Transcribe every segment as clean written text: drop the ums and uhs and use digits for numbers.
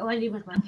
Oh, I need my glasses.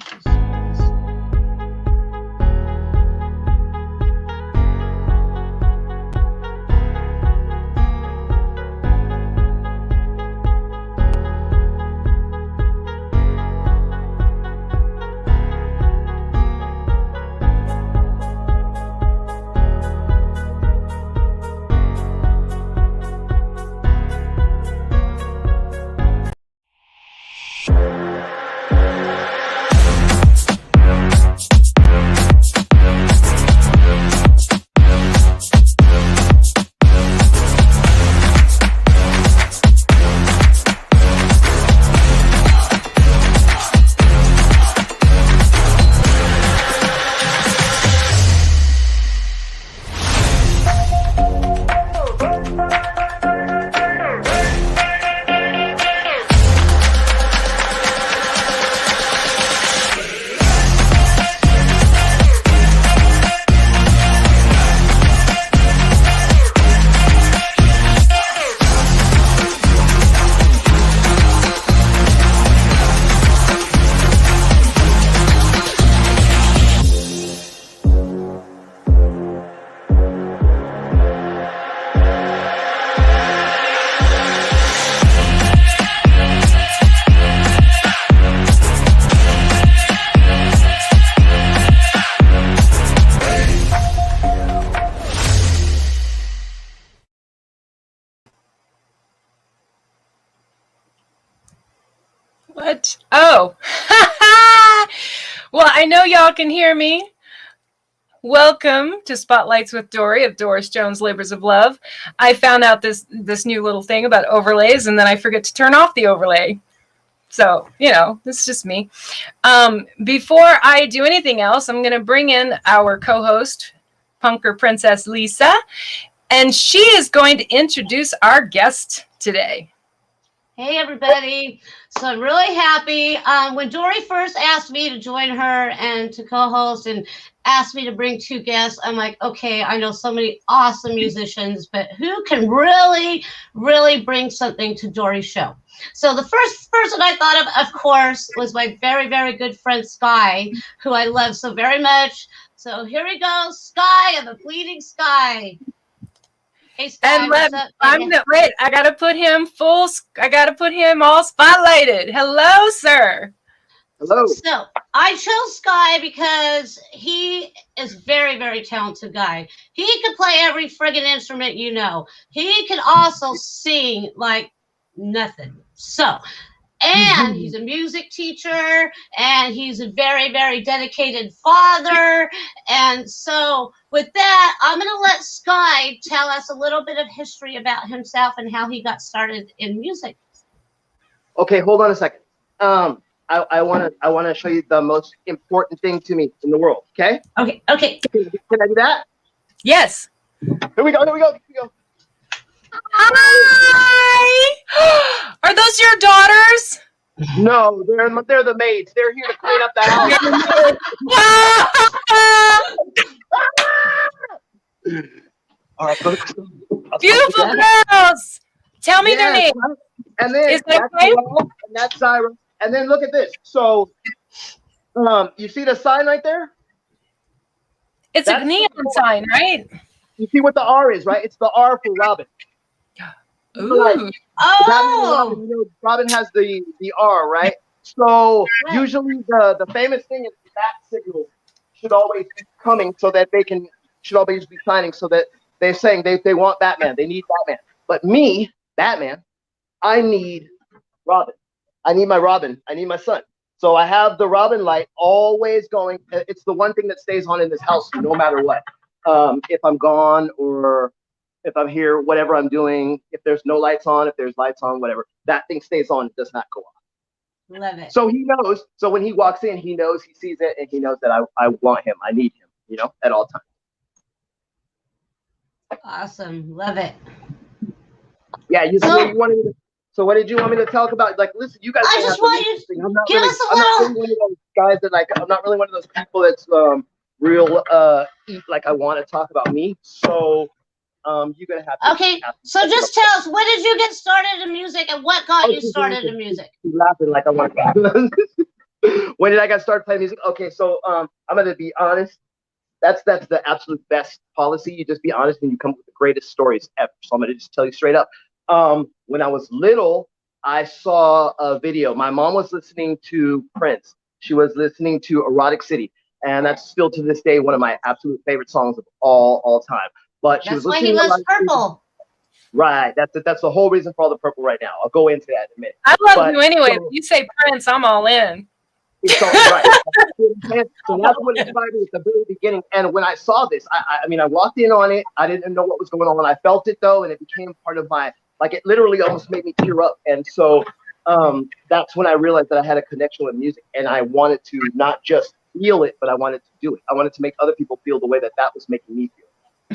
What? Oh. Well, I know y'all can hear me. Welcome to Spotlights with Dory of Doris Jones Labors of Love. I found out this new little thing about overlays, and then I forget to turn off the overlay. So, this is just me. Before I do anything else, I'm going to bring in our co-host, PunkrPrincess Lisa, and she is going to introduce our guest today. Hey, everybody. So I'm really happy. When Dory first asked me to join her and to co-host and asked me to bring two guests, I'm like, okay, I know so many awesome musicians, but who can really, really bring something to Dory's show? So the first person I thought of course, was my very, very good friend, Sky, who I love so very much. So here we go, Sky of the Fleeting Sky. Hey, Sky, And wait, I gotta put him all spotlighted. Hello, sir. Hello. So I chose Sky because he is very, very talented guy. He can play every friggin' instrument you know. He can also sing like nothing. So, and he's a music teacher, and he's a very, very dedicated father. And so with that, I'm going to let Sky tell us a little bit of history about himself and how he got started in music. Okay, hold on a second. I want to show you the most important thing to me in the world. Okay. Okay. Can I do that? Yes. Here we go. Hi. Are those your daughters? No, they're the maids. They're here to clean up the house. All right, beautiful girls. Tell me their name. And then is that okay? And that's Cyrus. And then look at this. So, you see the sign right there? It's a neon sign, right? You see what the R is, right? It's the R for Robin. Ooh. Robin has the R, right? So usually the famous thing is the bat signal should always be coming so that should always be signing so that they're saying they want Batman. They need Batman. But me, Batman, I need Robin. I need my Robin. I need my son. So I have the Robin light always going. It's the one thing that stays on in this house no matter what. If I'm gone or if I'm here, whatever I'm doing, if there's no lights on, if there's lights on, whatever, that thing stays on. It does not go off. Love it. So he knows. So when he walks in, he knows, he sees it, and he knows that I want him. I need him, at all times. Awesome. Love it. Yeah, you wanted me to. So what did you want me to talk about? Like, listen, you guys. I just want you to give us a little. I'm not really one of those guys that I'm not really one of those people that's real like I want to talk about me. So you're gonna have to. Okay, so just tell us, when did you get started in music, and what got you started in music? Laughing like I want to. When did I got started playing music? Okay, so I'm gonna be honest. That's the absolute best policy. You just be honest and you come up with the greatest stories ever. So I'm gonna just tell you straight up. When I was little, I saw a video. My mom was listening to Prince. She was listening to Erotic City, and that's still to this day one of my absolute favorite songs of all time. But she was That's why he listening to loves Erotic City. purple. Right. That's the whole reason for all the purple right now. I'll go into that in a minute. I love But you anyway. so, If you say Prince, I'm all in. so right. So that's what inspired me at the very beginning. And when I saw this, I mean, I walked in on it. I didn't know what was going on. I felt it though, and it became part of my, like, it literally almost made me tear up. And so that's when I realized that I had a connection with music, and I wanted to not just feel it, but I wanted to do it. I wanted to make other people feel the way that that was making me feel.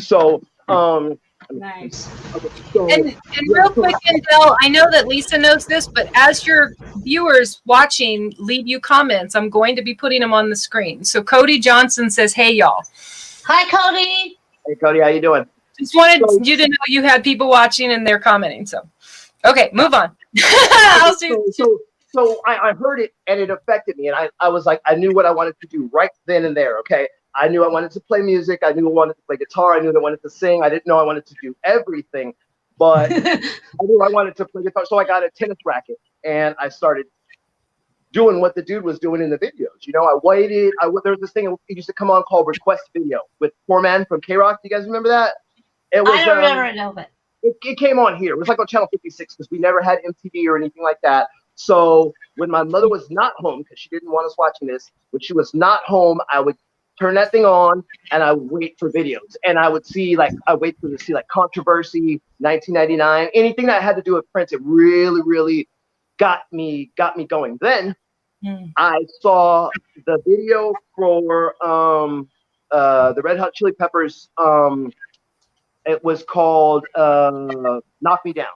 So Nice. okay, so And real quick, Endele, I know that Lisa knows this, but as your viewers watching leave you comments, I'm going to be putting them on the screen. So Cody Johnson says, "Hey y'all." Hi, Cody. Hey Cody, how you doing? Just wanted you to know you had people watching and they're commenting. So, okay, move on. So I heard it and it affected me, and I was like, I knew what I wanted to do right then and there. Okay, I knew I wanted to play music. I knew I wanted to play guitar. I knew I wanted to sing. I didn't know I wanted to do everything, but I knew I wanted to play guitar. So I got a tennis racket and I started doing what the dude was doing in the videos. You know, I waited. There was this thing it used to come on called Request Video with Poor Man from K-Rock. Do you guys remember that? It was, I don't remember it, no, but it came on here. It was like on channel 56 because we never had MTV or anything like that. So when my mother was not home, because she didn't want us watching this, when she was not home, I would turn that thing on and I would wait for videos. And I would see like Controversy, 1999, anything that had to do with Prince. It really, really got me going. Then I saw the video for the Red Hot Chili Peppers. It was called Knock Me Down.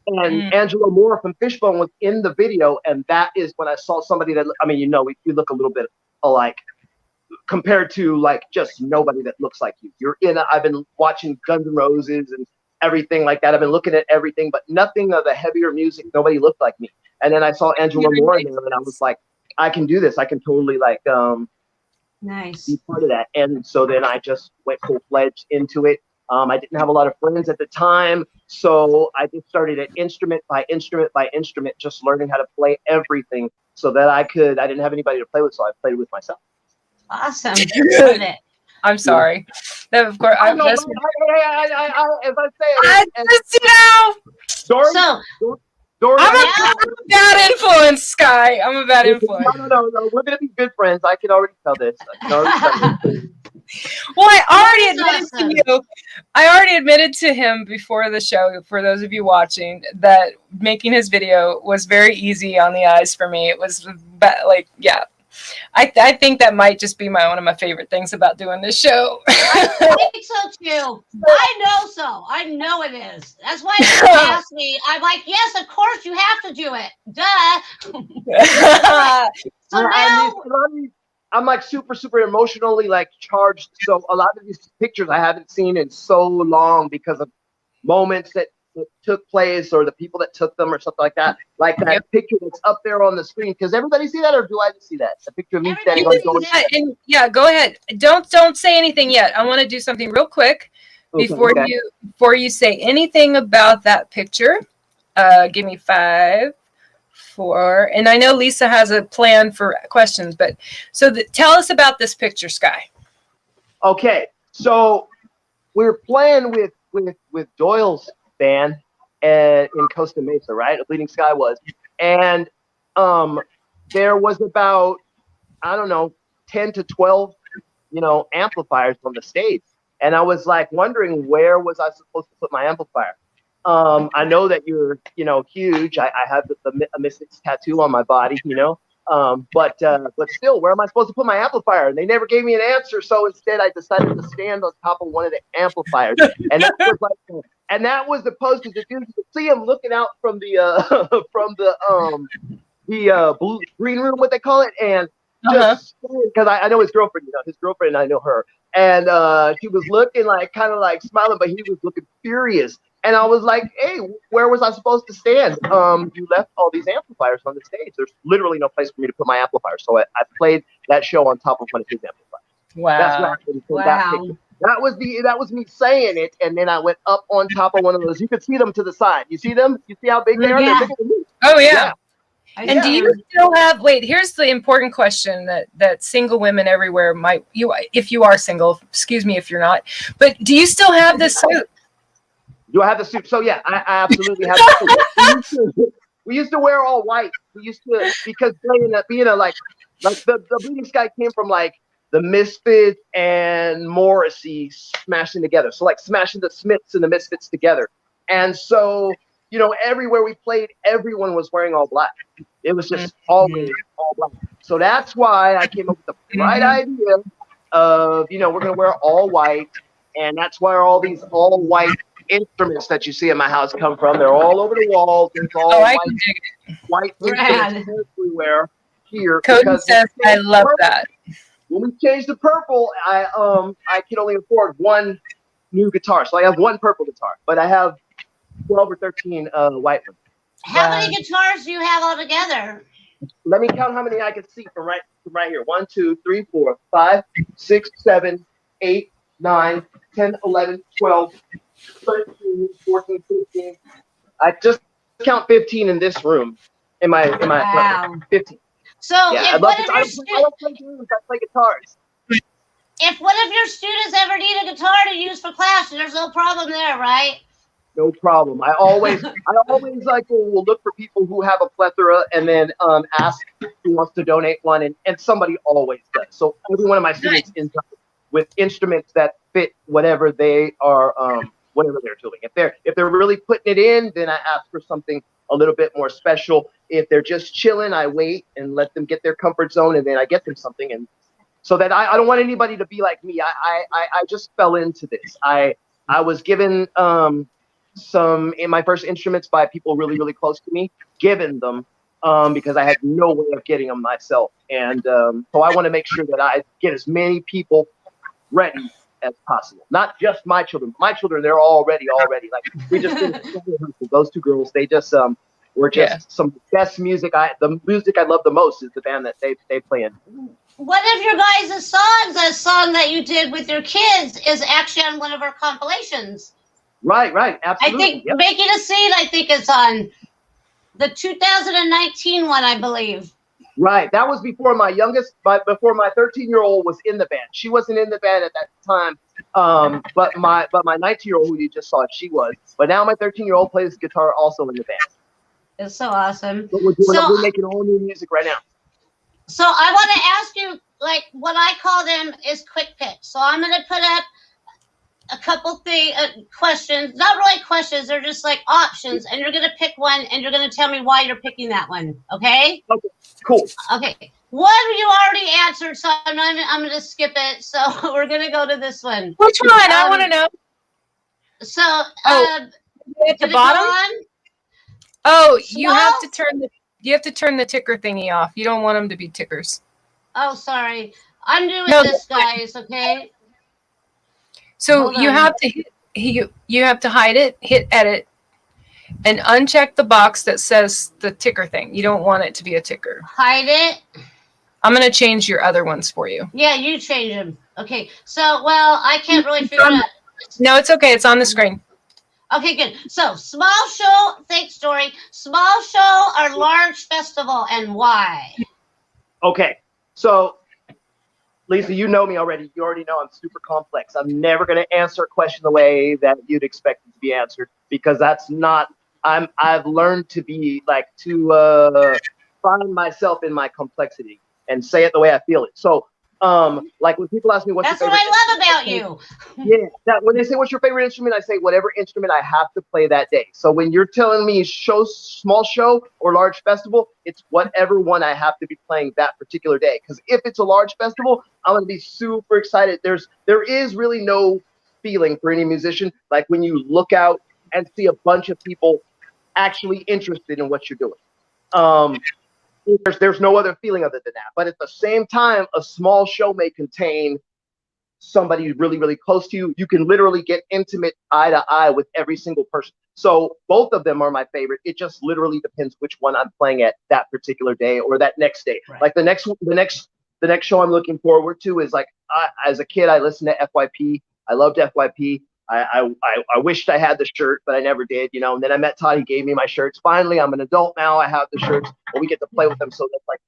And Angela Moore from Fishbone was in the video, and that is when I saw somebody that, I mean, you know, we look a little bit alike compared to like just nobody that looks like you. I've been watching Guns N' Roses and everything like that. I've been looking at everything, but nothing of the heavier music. Nobody looked like me. And then I saw Angela Moore in there, and I was like, I can do this. I can totally like nice. be part of that. And so then I just went full-fledged into it. I didn't have a lot of friends at the time, so I just started at instrument by instrument by instrument, just learning how to play everything so that I didn't have anybody to play with, so I played with myself. Awesome. Love it. I'm sorry. That, of course, As I say it, just, you know, Dory, I'm a bad influence, Sky. I'm a bad influence. No. We're gonna be good friends. I can already tell this. Well, I already admitted to him before the show, for those of you watching, that making his video was very easy on the eyes for me. It was like, yeah. I think that might just be one of my favorite things about doing this show. I think so too. I know so. I know it is. That's why they asked me. I'm like, yes, of course you have to do it. Duh. So now I'm like super emotionally like charged. So a lot of these pictures I haven't seen in so long because of moments that took place or the people that took them or something like that. Like that picture that's up there on the screen. Does everybody see that, or do I just see that? The picture of me standing on the yeah, go ahead. Don't say anything yet. I want to do something real quick before you say anything about that picture. Give me 5, 4, and I know Lisa has a plan for questions, but tell us about this picture, Sky. Okay, so we're playing with Doyle's band in Costa Mesa, right? A Bleeding Sky was, and there was about, I don't know, 10 to 12, amplifiers on the stage, and I was like wondering, where was I supposed to put my amplifier? I know that you're, huge. I have a Mystics tattoo on my body, but still, where am I supposed to put my amplifier? And they never gave me an answer, so instead I decided to stand on top of one of the amplifiers, and that was like, and that was the poster. The dude, you could see him looking out from the blue green room, what they call it, and just because I know his girlfriend, his girlfriend, and I know her, and she was looking like kind of like smiling, but he was looking furious. And I was like, hey, where was I supposed to stand? You left all these amplifiers on the stage. There's literally no place for me to put my amplifiers. So I played that show on top of one of his amplifiers. Wow. That's what happened. Wow. That was me saying it, and then I went up on top of one of those. You could see them to the side. You see them? You see how big they are? Yeah. They're bigger than me. Oh yeah. And do Yeah. you still have? Wait, here's the important question that single women everywhere might if you are single. Excuse me if you're not. But do you still have this suit? Do I have the suit? So yeah, I absolutely have the suit. We used to wear all white. We used to, because being a like the Bleeding Sky came from like the Misfits and Morrissey smashing together. So like smashing the Smiths and the Misfits together. And so, you know, everywhere we played, everyone was wearing all black. It was just always all black. So that's why I came up with the bright idea of, you know, we're going to wear all white. And that's where all these all white instruments that you see in my house come from. They're all over the walls. There's all white instruments everywhere here. Cody says, I love that. When we changed to purple, I could only afford one new guitar. So I have one purple guitar, but I have 12 or 13 white ones. How many guitars do you have altogether? Let me count how many I can see from right here. 1, 2, 3, 4, 5, 6, 7, 8, 9, 10, 11, 12, 13, 14, 15. I just count 15 in this room. Wow. 15. So yeah, if one of your I don't play games, I play guitars. If one of your students ever need a guitar to use for class, there's no problem there, right? No problem. I always like will look for people who have a plethora and then ask who wants to donate one, and somebody always does. So every one of my students ends up with instruments that fit whatever they are, whatever they're doing. If they're really putting it in, then I ask for something a little bit more special. If they're just chilling, I wait and let them get their comfort zone, and then I get them something. And so that I don't want anybody to be like me. I just fell into this. I was given some in my first instruments by people really, really close to me, given them because I had no way of getting them myself. And so I want to make sure that I get as many people ready as possible. Not just my children. My children, they're already. Like we just did those two girls. They just were just some best music. The music I love the most is the band that they play in. One of your guys' songs, a song that you did with your kids, is actually on one of our compilations. Right, absolutely. I think Making a Scene, I think it's on the 2019 one, I believe. Right, that was before my 13-year-old was in the band. She wasn't in the band at that time, but my 19-year-old, who you just saw, she was. But now my 13-year-old plays guitar also in the band. It's so awesome. But we're making all new music right now. So I want to ask you, like, what I call them is quick picks. So I'm going to put up a couple questions, not really questions, they're just like options, and you're going to pick one, and you're going to tell me why you're picking that one, okay? Okay, cool. Okay, one you already answered, so I'm going to skip it, so we're going to go to this one. Which one? I want to know. So, at the bottom? Oh, you have to turn the ticker thingy off. You don't want them to be tickers. Oh, sorry. I'm doing this, guys, okay? So you have to hide it, hit edit, and uncheck the box that says the ticker thing. You don't want it to be a ticker. Hide it. I'm going to change your other ones for you. Yeah, you change them. Okay. So, well, I can't really figure out. No, it's okay. It's on the screen. Okay, good. So, small show, thanks, Dory. Small show or large festival, and why? Okay. So, Lisa, you know me already. You already know I'm super complex. I'm never going to answer a question the way that you'd expect it to be answered because that's not. I've learned to be like to find myself in my complexity and say it the way I feel it. So, like when people ask me what's that's your what favorite I love about you. Yeah, that when they say what's your favorite instrument, I say whatever instrument I have to play that day. So when you're telling me small show or large festival, it's whatever one I have to be playing that particular day. Because if it's a large festival, I'm gonna be super excited. There is really no feeling for any musician like when you look out and see a bunch of people actually interested in what you're doing. There's no other feeling other than that. But at the same time, a small show may contain somebody really, really close to you, you can literally get intimate eye to eye with every single person. So both of them are my favorite. It just literally depends which one I'm playing at that particular day or that next day. Right. Like the next show I'm looking forward to is like, as a kid, I listened to FYP. I loved FYP. I wished I had the shirt, but I never did, you know. And then I met Todd. He gave me my shirts. Finally, I'm an adult now. I have the shirts, but we get to play with them. So that's like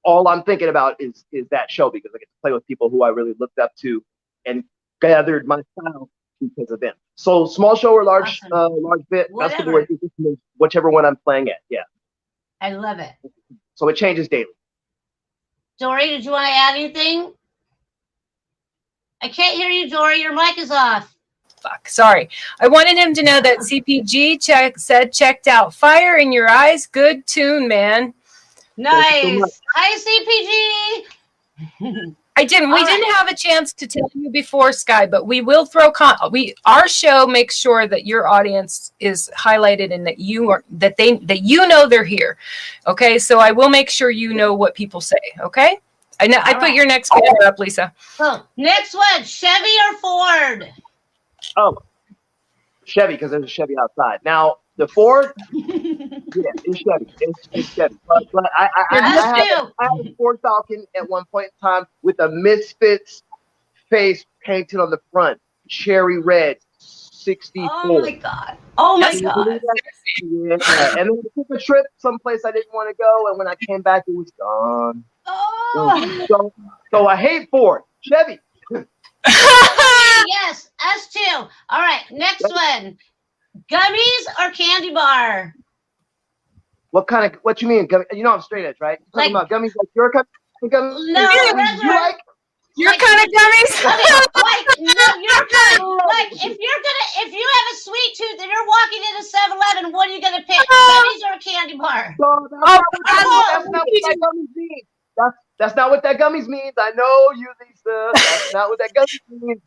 all I'm thinking about is that show, because I get to play with people who I really looked up to and gathered my style because of them. So small show or large, Awesome. large bit, Whatever. basketball, whichever one I'm playing at. Yeah. I love it. So it changes daily. Dory, did you want to add anything? I can't hear you, Dory. Your mic is off. Fuck, sorry. I wanted him to know that CPG checked out. Fire in your eyes. Good tune, man. Nice. Hi, CPG. We didn't have a chance to tell you before, Sky, but we will throw our show makes sure that your audience is highlighted and that you know they're here. Okay, so I will make sure you know what people say. Okay, I put your next camera up, Lisa. So next one, Chevy or Ford? Oh, Chevy, because there's a Chevy outside. Now the Ford, yeah, it's Chevy. It's Chevy. But I had a Ford Falcon at one point in time with a Misfits face painted on the front, cherry red, 64. Oh my god! Oh my god! Yeah. And then I took a trip someplace I didn't want to go, and when I came back, it was gone. Oh. So I hate Ford. Chevy. Yes, us too. All right, next one. Gummies or candy bar? What you mean? You know I'm straight edge, right? You're talking about gummies like your kind of gummies? No, you like? Your kind of gummies? Your kind. Like if you have a sweet tooth and you're walking into 7-Eleven, what are you gonna pick? Gummies or a candy bar? That's not what that gummies means. That's not what that gummies means. I know you, Lisa. That's not what that gummies means.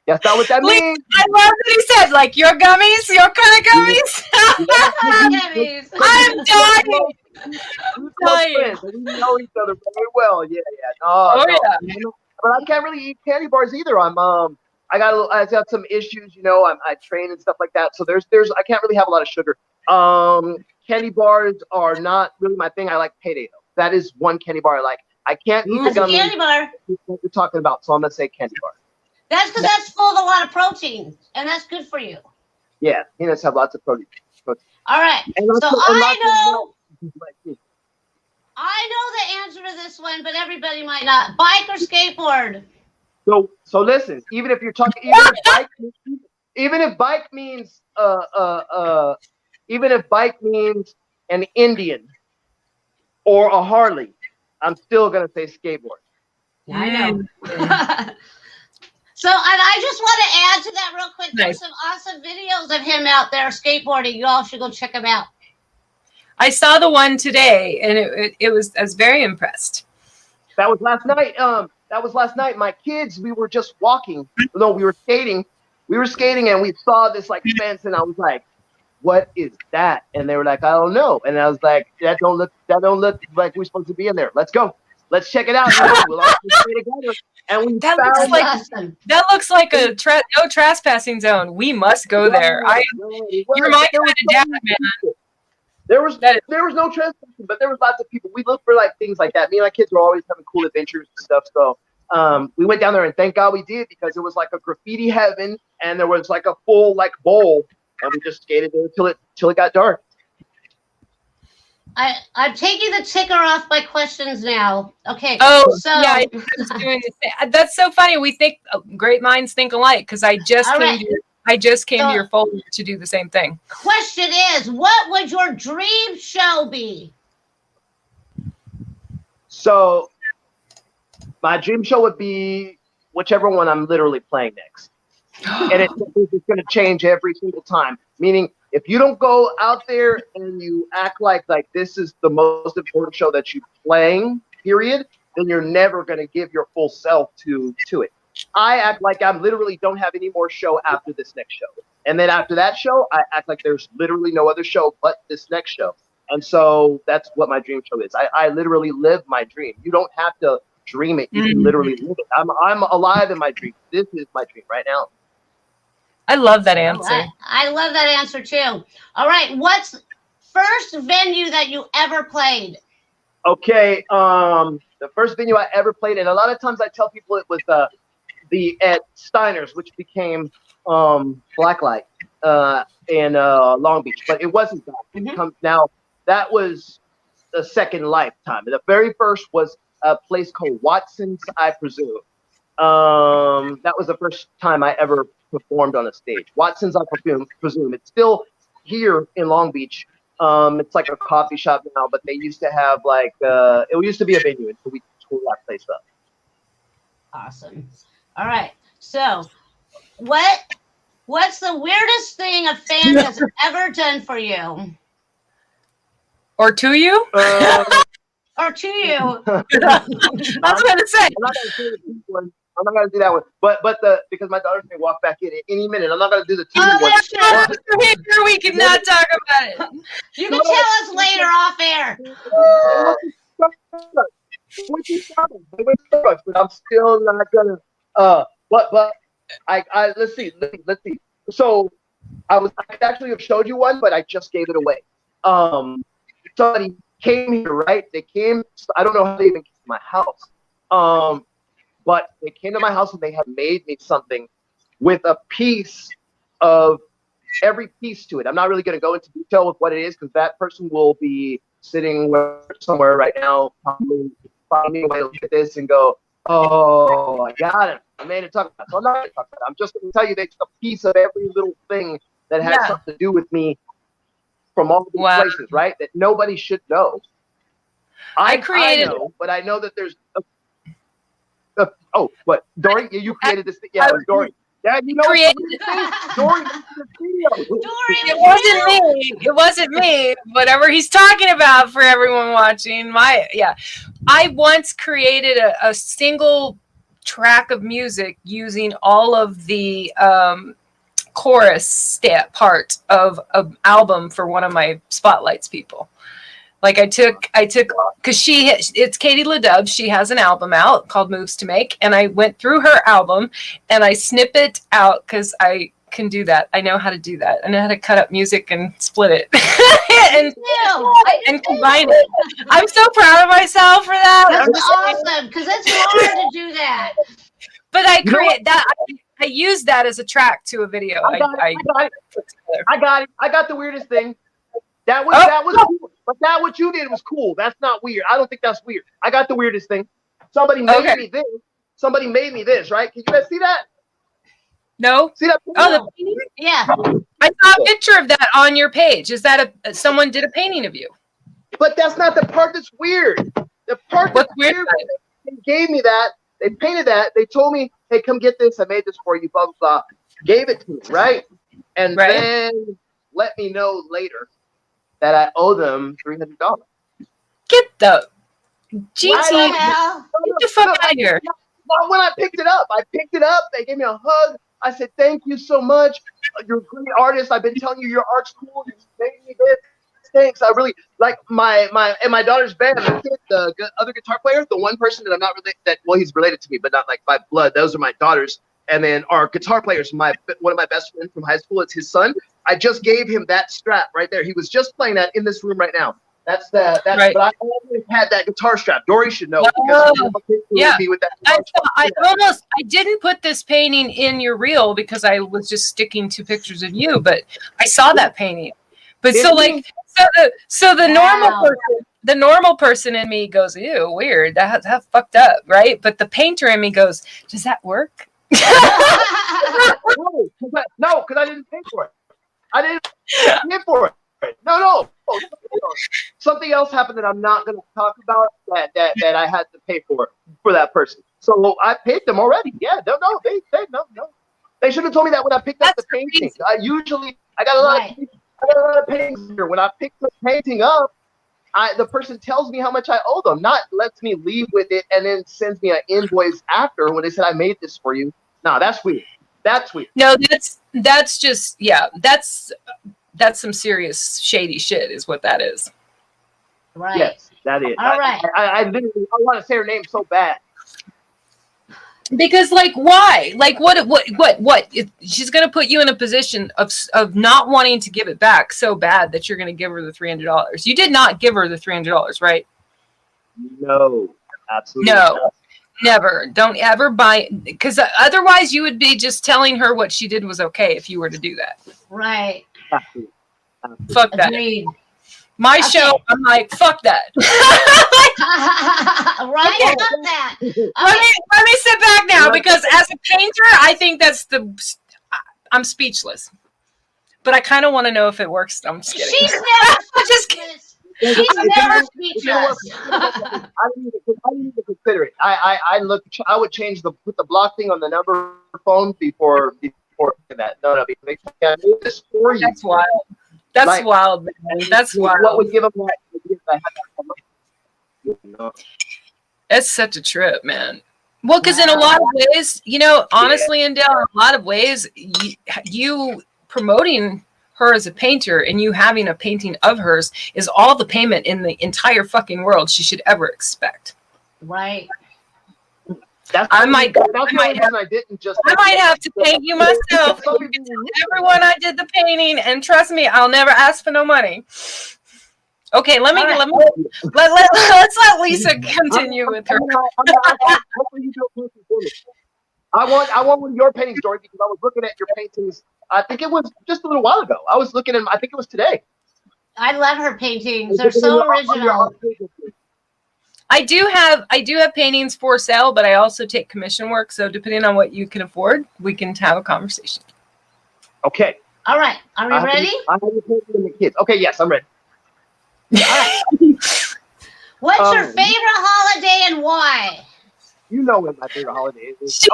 That's not what that means. I love what he said. Like your gummies, your kind of gummies. I'm dying. We know each other very well. Yeah. No, yeah. But I can't really eat candy bars either. I got some issues. You know, I train and stuff like that. So there's I can't really have a lot of sugar. Candy bars are not really my thing. I like Payday though. That is one candy bar I like. I can't eat the gummies. Candy bar. What you're talking about, so I'm gonna say candy bar. That's because that's full of a lot of protein, and that's good for you. Yeah, peanuts have lots of protein. All right, so I know the answer to this one, but everybody might not. Bike or skateboard? So listen. Even if you're talking, even if bike means an Indian or a Harley, I'm still gonna say skateboard. I know. So, and I just want to add to that real quick. There's some awesome videos of him out there skateboarding. You all should go check him out. I saw the one today, and I was very impressed. That was last night. My kids, we were just walking. No, we were skating. And we saw this like fence, and I was like, "What is that?" And they were like, "I don't know." And I was like, "That don't look like we're supposed to be in there. Let's go. Let's check it out." We'll all stay together. And that looks like a no trespassing zone. We must go there. You're my kind of dad, man. There was no trespassing, but there was lots of people. We looked for like things like that. Me and my kids were always having cool adventures and stuff. So we went down there, and thank God we did, because it was like a graffiti heaven, and there was like a full like bowl, and we just skated there till it got dark. I'm taking the ticker off my questions now. Okay. Oh, so yeah, I was doing the same. That's so funny. We think great minds think alike, because I just came to your folder to do the same thing. Question is, what would your dream show be? So my dream show would be whichever one I'm literally playing next. And it's going to change every single time. Meaning, if you don't go out there and you act like this is the most important show that you're playing, period, then you're never going to give your full self to it. I act like I literally don't have any more show after this next show. And then after that show, I act like there's literally no other show but this next show. And so that's what my dream show is. I literally live my dream. You don't have to dream it. You can literally live it. I'm alive in my dream. This is my dream right now. I love that answer. I love that answer too. All right, what's first venue that you ever played? Okay, the first venue I ever played, and a lot of times I tell people it was at Steiner's, which became Blacklight in Long Beach, but it wasn't that. Now that was the second lifetime. The very first was a place called Watson's, I presume. That was the first time I ever performed on a stage. Watson's, I presume. It's still here in Long Beach. It's like a coffee shop now, but they used to have like it used to be a venue until we tore that place up. Awesome. All right. So, what's the weirdest thing a fan has ever done for you? Or to you? Or to you? I was going to say. I'm not gonna do that one, but because my daughter's gonna walk back in at any minute. I'm not gonna do the two one. Here we cannot talk about it. You can tell us later off air. But I'm still not gonna. But I let's see. So I could actually have showed you one, but I just gave it away. Somebody came here, right? They came. I don't know how they even came to my house. But they came to my house and they had made me something with a piece of every piece to it. I'm not really going to go into detail with what it is because that person will be sitting somewhere right now, probably finding a way to look at this and go, oh, I got it. I made it talk about it. So I'm not going to talk about it. I'm just going to tell you they took a piece of every little thing that has something to do with me from all these places, right? That nobody should know. I know, but I know that there's what Dory? You created this thing? Yeah, it was Dory. Yeah, you know, created Dory. It wasn't me. Whatever he's talking about for everyone watching. I once created a single track of music using all of the chorus part of an album for one of my Spotlights people. Like I took, because it's Katie LeDub. She has an album out called Moves to Make. And I went through her album and I snip it out because I can do that. I know how to do that. I know how to cut up music and split it and combine it. I'm so proud of myself for that. That's awesome because it's hard to do that. But I create that. I use that as a track to a video. I got it. I got the weirdest thing. That was cool. But what you did was cool. That's not weird. I don't think that's weird. I got the weirdest thing. Somebody made me this. Somebody made me this, right? Can you guys see that? No. See that? Oh, the painting? Yeah. I saw a picture of that on your page. Is that someone did a painting of you? But that's not the part that's weird. The part that's weird, they gave me that. They painted that. They told me, hey, come get this. I made this for you, blah, blah, blah. Gave it to me, right? And then let me know later that I owe them $300. Get the GT. Get the fuck out of here. Not when I picked it up. They gave me a hug. I said, thank you so much. You're a great artist. I've been telling you your art's cool. You made me this. Thanks. I really like my daughter's band. The other guitar player, the one person that I'm not related, he's related to me, but not like by blood. Those are my daughters. And then our guitar players, one of my best friends from high school, it's his son. I just gave him that strap right there. He was just playing that in this room right now. That's right. But I always had that guitar strap. Dory should know because me with that guitar strap. I didn't put this painting in your reel because I was just sticking to pictures of you, but I saw that painting. But the normal person in me goes, ew, weird. That's fucked up, right? But the painter in me goes, does that work? No, because I didn't pay for it. I didn't pay for it. No. Something else happened that I'm not going to talk about that I had to pay for that person. So I paid them already. Yeah, no. They should have told me that when I picked up the painting. I got a lot of paintings here. When I pick the painting up, the person tells me how much I owe them, not lets me leave with it and then sends me an invoice after when they said I made this for you. No, that's weird. That's weird. No, that's just that's some serious shady shit is what that is. Right. Yes, that is. All right. I want to say her name so bad. Because like, why? Like, what? She's gonna put you in a position of not wanting to give it back so bad that you're gonna give her the $300. You did not give her the $300, right? No, absolutely No, not. never. Don't ever buy, because otherwise you would be just telling her what she did was okay if you were to do that. Right. Absolutely. Absolutely. Fuck that. Agreed. My Okay. show, I'm like, fuck that. Right? Okay. Love that. Let me sit back now, because as a painter, I think I'm speechless. But I kind of want to know if it works. I'm just kidding. She's never I'm just speechless. She's never speechless. I didn't even consider it. I would change put the block thing on the number phone before that. No, because I made this for you. That's wild. That's Like, wild, man. That's wild. What would give them that? That's such a trip, man. Well, because in a lot of ways, honestly, Endele, in a lot of ways, you promoting her as a painter and you having a painting of hers is all the payment in the entire fucking world she should ever expect. Right. I might have to paint you myself. Everyone I did the painting, and trust me, I'll never ask for no money. Okay, let's let Lisa continue with her. I want one of your paintings, Dory, because I was looking at your paintings. I think it was just a little while ago. I was looking at. I think it was today. I love her paintings. They're so original. I do have paintings for sale, but I also take commission work. So depending on what you can afford, we can have a conversation. Okay. All right. Are we ready? I'm the kids. Okay. Yes, I'm ready. All right. What's your favorite holiday and why? You know what my favorite holiday is. She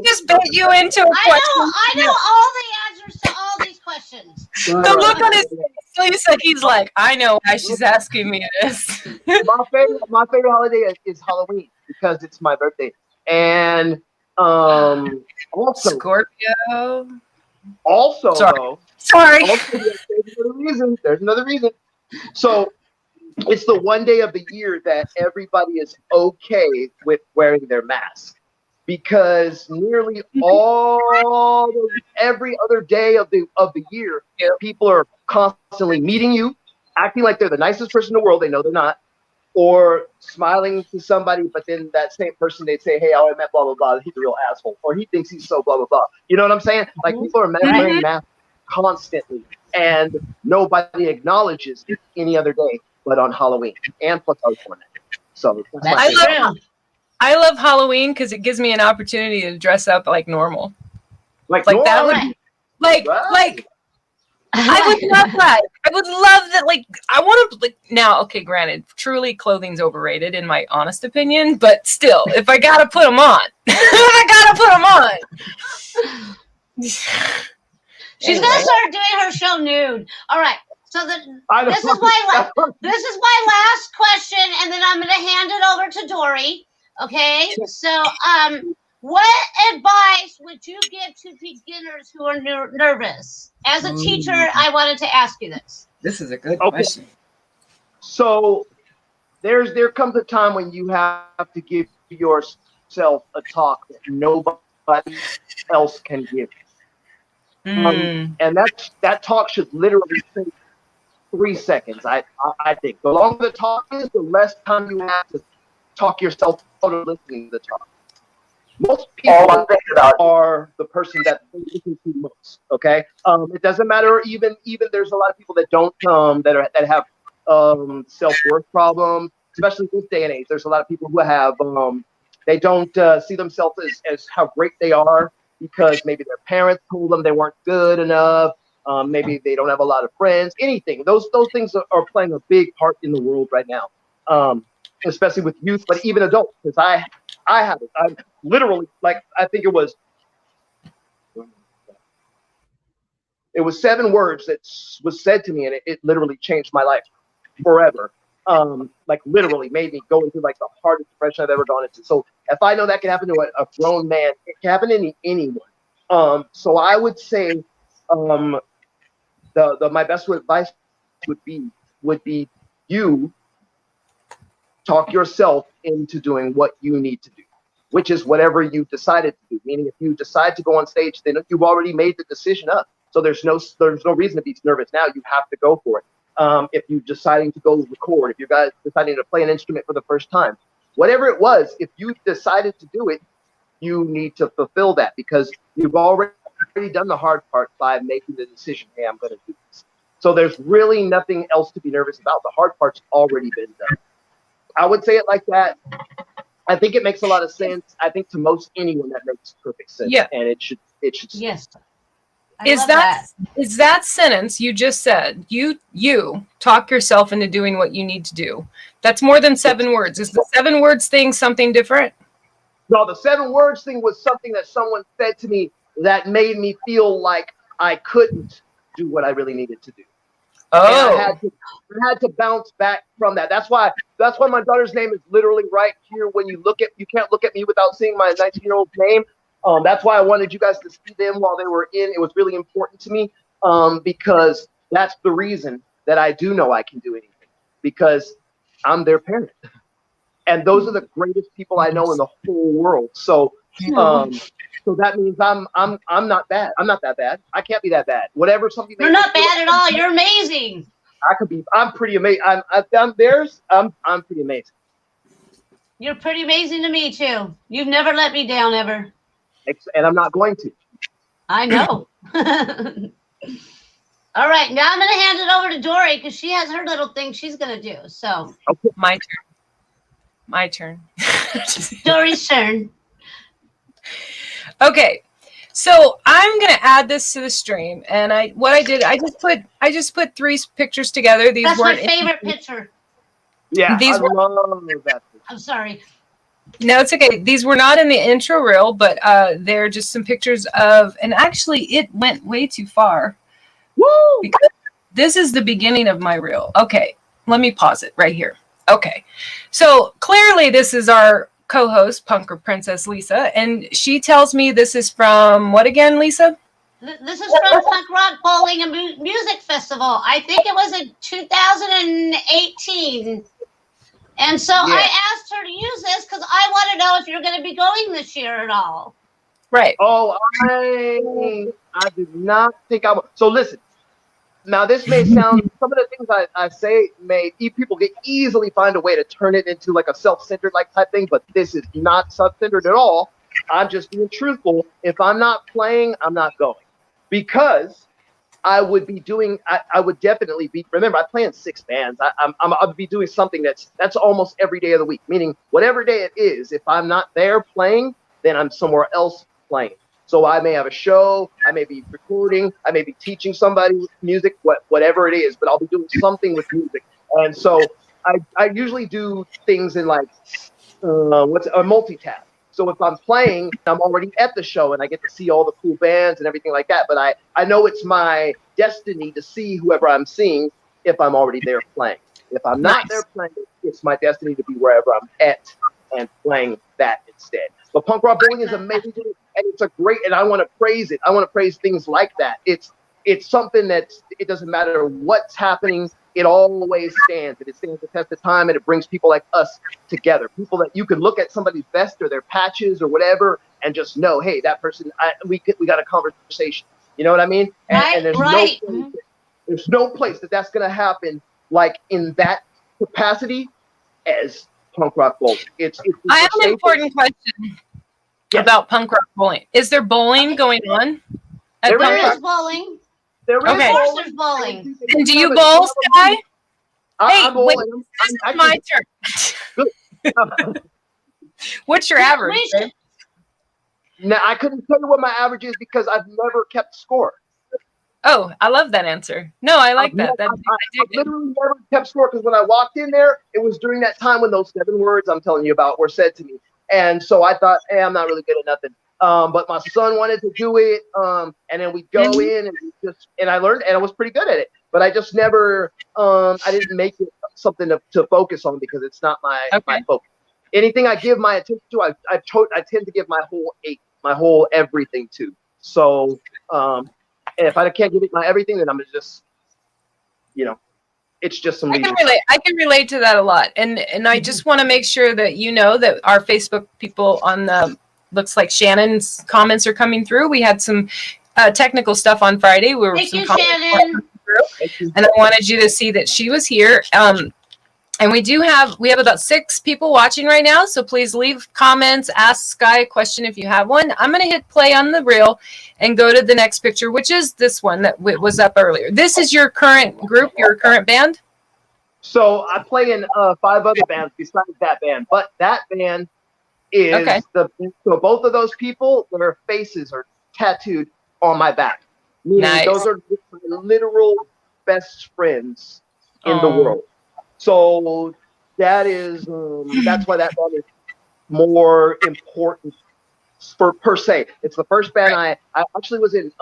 just bait you into a question. I know all the answers to all these questions. The look on his face, Lisa, he's like, I know why she's asking me this. My favorite holiday is Halloween because it's my birthday. And also Scorpio. Also, Sorry. There's another reason. So it's the one day of the year that everybody is okay with wearing their mask, because nearly every other day of the year, people are constantly meeting you, acting like they're the nicest person in the world. They know they're not, or smiling to somebody, but then that same person, they'd say, "Hey, I met blah blah blah. He's a real asshole," or "He thinks he's so blah blah blah." You know what I'm saying? Like, people are wearing masks constantly, and nobody acknowledges it any other day but on Halloween. And plus, I was born that day. So I love Halloween because it gives me an opportunity to dress up like normal. Like that would like I would love that. I would love that. Like, I want to, like, now, okay, granted, truly clothing's overrated in my honest opinion, but still, if I gotta put them on, She's gonna start doing her show nude. All right. So this is my last question, and then I'm gonna hand it over to Dory. Okay. So what advice would you give to beginners who are nervous? As a teacher, I wanted to ask you this. This is a good question. So there comes a time when you have to give yourself a talk that nobody else can give. And that talk should literally take 3 seconds. I think the longer the talk is, the less time you have to talk yourself out of listening to the talk. Most people are the person that they listen to most. Okay, it doesn't matter. Even there's a lot of people that don't that have self-worth problems, especially this day and age. There's a lot of people who have they don't see themselves as how great they are, because maybe their parents told them they weren't good enough. Maybe they don't have a lot of friends. Anything. Those things are playing a big part in the world right now, especially with youth, but even adults. Because I have it. I'm literally, like, I think it was 7 words that was said to me, and it literally changed my life forever. Like, literally made me go into like the hardest depression I've ever gone into. So if I know that can happen to a grown man, it can happen to anyone. So I would say, my best advice would be you talk yourself into doing what you need to do. which is whatever you decided to do. Meaning, if you decide to go on stage, then you've already made the decision up. So there's no reason to be nervous now. You have to go for it. If you're deciding to go record, if you guys deciding to play an instrument for the first time, whatever it was, if you decided to do it, you need to fulfill that because you've already done the hard part by making the decision, hey, I'm going to do this. So there's really nothing else to be nervous about. The hard part's already been done. I would say it like that. I think it makes a lot of sense. I think to most anyone that makes perfect sense. Yeah. And it should. Yes. Is that sentence you just said, you talk yourself into doing what you need to do? That's more than 7 words. Is the 7 words thing something different? No, the 7 words thing was something that someone said to me that made me feel like I couldn't do what I really needed to do. Oh. And I had to bounce back from that. That's why my daughter's name is literally right here. When you can't look at me without seeing my 19-year-old's name. That's why I wanted you guys to see them while they were in. It was really important to me because that's the reason that I do know I can do anything, because I'm their parent. And those are the greatest people I know in the whole world. So so that means I'm not bad. I'm not that bad. I can't be that bad. Whatever somebody You're not bad at all. You're amazing. I'm pretty amazing. I'm pretty amazing. You're pretty amazing to me too. You've never let me down ever. And I'm not going to. I know. All right, now I'm going to hand it over to Dory because she has her little thing she's going to do. So okay. My turn. Dory's turn. Okay, so I'm gonna add this to the stream, and I just put 3 pictures together. These That's my weren't favorite picture. Yeah, these I love that. I'm sorry. No, it's okay. These were not in the intro reel, but they're just some pictures of, and actually it went way too far. Woo! Because this is the beginning of my reel. Okay, let me pause it right here. Okay, so clearly this is our co-host, PunkrPrincess Lisa, and she tells me this is from what again, Lisa? This is from Punk Rock Bowling and Music Festival. I think it was in 2018. And so I asked her to use this because I want to know if you're going to be going this year at all. Right. Oh, I did not think I would. So listen, now this may sound, some of the things I say people can easily find a way to turn it into like a self-centered like type thing, but this is not self-centered at all. I'm just being truthful. If I'm not playing, I'm not going. Because I would be doing, I would definitely be, remember, I play in 6 bands. I'll be doing something that's almost every day of the week, meaning whatever day it is, if I'm not there playing, then I'm somewhere else playing. So I may have a show, I may be recording, I may be teaching somebody music, whatever it is, but I'll be doing something with music. And so I usually do things in like, what's a multitask. So if I'm playing, I'm already at the show and I get to see all the cool bands and everything like that. But I know it's my destiny to see whoever I'm seeing if I'm already there playing. If I'm not there playing, it's my destiny to be wherever I'm at and playing that instead. But punk rock bowling is amazing, and it's a great, and I want to praise it. I want to praise things like that. It's something that it doesn't matter what's happening, it always stands, and it stands the test of time, and it brings people like us together. People that you can look at somebody's vest or their patches or whatever, and just know, hey, that person, we got a conversation. You know what I mean? And there's no place that's going to happen like in that capacity as punk rock bowling. I have an important question about punk rock bowling. Is there bowling going on? There is bowling. There is Okay. Of course there's bowling. And do you bowl, Sky? Hey, wait, this is my turn. What's your average? Now, I couldn't tell you what my average is because I've never kept score. Oh, I love that answer. No, I like that. I've literally never kept score because when I walked in there, it was during that time when those 7 words I'm telling you about were said to me. And so I thought, hey, I'm not really good at nothing. But my son wanted to do it. And then we'd go in and I learned and I was pretty good at it. But I just never, I didn't make it something to focus on because it's not my focus. Anything I give my attention to, I tend to give my whole 8, my whole everything to. So, and if I can't give it my everything, then I'm just, It's just some I can leisure relate. I can relate to that a lot, and I just want to make sure that you know that our Facebook people on the looks like Shannon's comments are coming through. We had some technical stuff on Friday. We were Thank some you, comments Shannon. through, and I wanted you to see that she was here. And we have about 6 people watching right now. So please leave comments, ask Sky a question if you have one. I'm going to hit play on the reel and go to the next picture, which is this one that was up earlier. This is your current group, your current band? So I play in 5 other bands besides that band, but that band is Okay. So both of those people, their faces are tattooed on my back. Meaning Nice. those are my literal best friends in the Oh. world. So that is that's why that band is more important per se. It's the first band I actually was in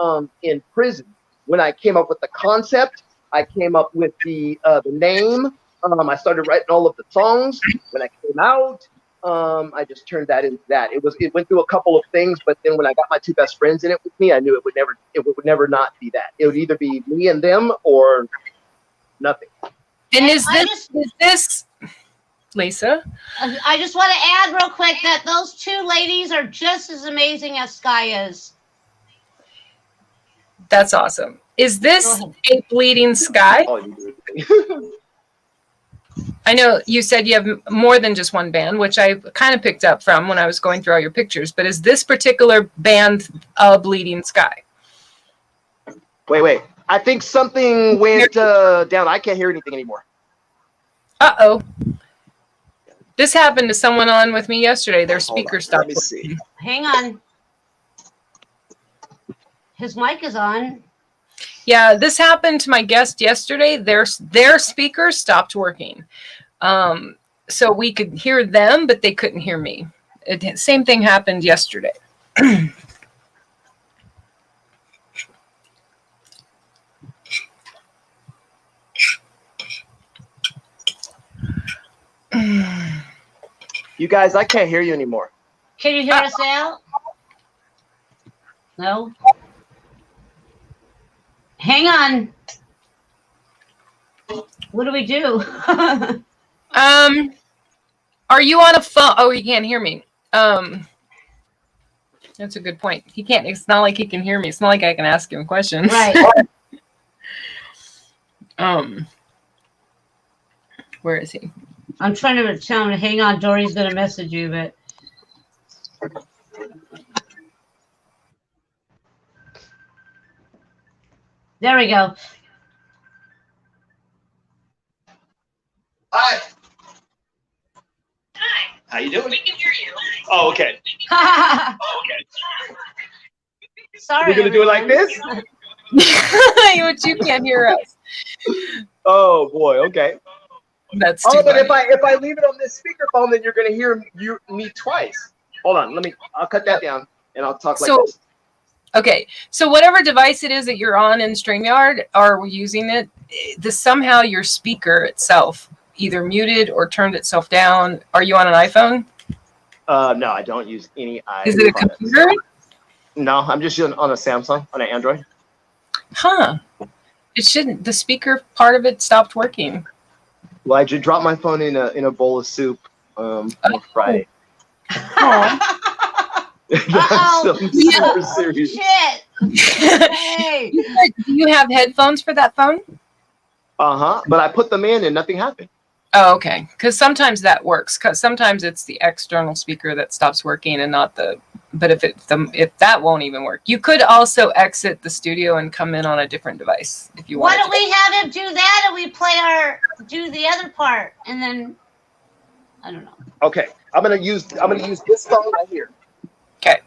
prison when I came up with the concept. I came up with the name. I started writing all of the songs. When I came out, I just turned that into that. It went through a couple of things, but then when I got my 2 best friends in it with me, I knew it would never not be that. It would either be me and them or nothing. And is this Lisa? I just want to add real quick that those 2 ladies are just as amazing as Sky is. That's awesome. Is this a Bleeding Sky? I know you said you have more than just one band, which I kind of picked up from when I was going through all your pictures. But is this particular band a Bleeding Sky? Wait. I think something went down. I can't hear anything anymore. Uh-oh. This happened to someone on with me yesterday. Their speaker stopped. Let me see. Hang on. His mic is on. Yeah, this happened to my guest yesterday. Their speaker stopped working. So we could hear them, but they couldn't hear me. Same thing happened yesterday. You guys, I can't hear you anymore. Can you hear us now? No? Hang on. What do we do? Are you on a phone? Oh, he can't hear me. That's a good point. He can't. It's not like he can hear me. It's not like I can ask him questions. Right. Where is he? I'm trying to tell him, hang on, Dory's going to message you, but. There we go. Hi. Hi. How you doing? We can hear you. Oh, okay. Oh, okay. Sorry. We're gonna do it like this? But you can't hear us. Oh boy. Okay. That's too but funny. if I leave it on this speakerphone, then you're gonna hear me twice. Hold on. I'll cut that down and I'll talk like this. Okay, so whatever device it is that you're on in StreamYard or using it, somehow your speaker itself either muted or turned itself down. Are you on an iPhone? No, I don't use any iPhone. Is it a computer? No, I'm just on a Samsung, on an Android. Huh. It shouldn't. The speaker part of it stopped working. Well, I just dropped my phone in a bowl of soup on Friday. Oh. That's super serious. Shit. Hey. Do you have headphones for that phone? But I put them in and nothing happened. Oh, okay. Because sometimes that works. Because sometimes it's the external speaker that stops working and not the. But if that won't even work, you could also exit the studio and come in on a different device if you want. Why don't we have him do that and we do the other part and then I don't know. Okay, I'm gonna use this phone right here. Okay.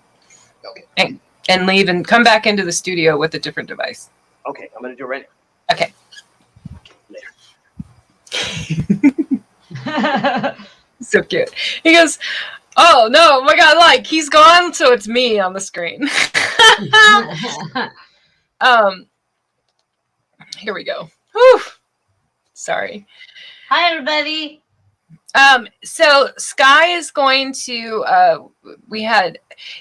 Okay. And leave and come back into the studio with a different device. Okay, I'm gonna do it right Okay. now. So cute. He goes, "Oh no, my God! Like he's gone, so it's me on the screen." Here we go. Whew. Sorry. Hi, everybody. So Sky is going to,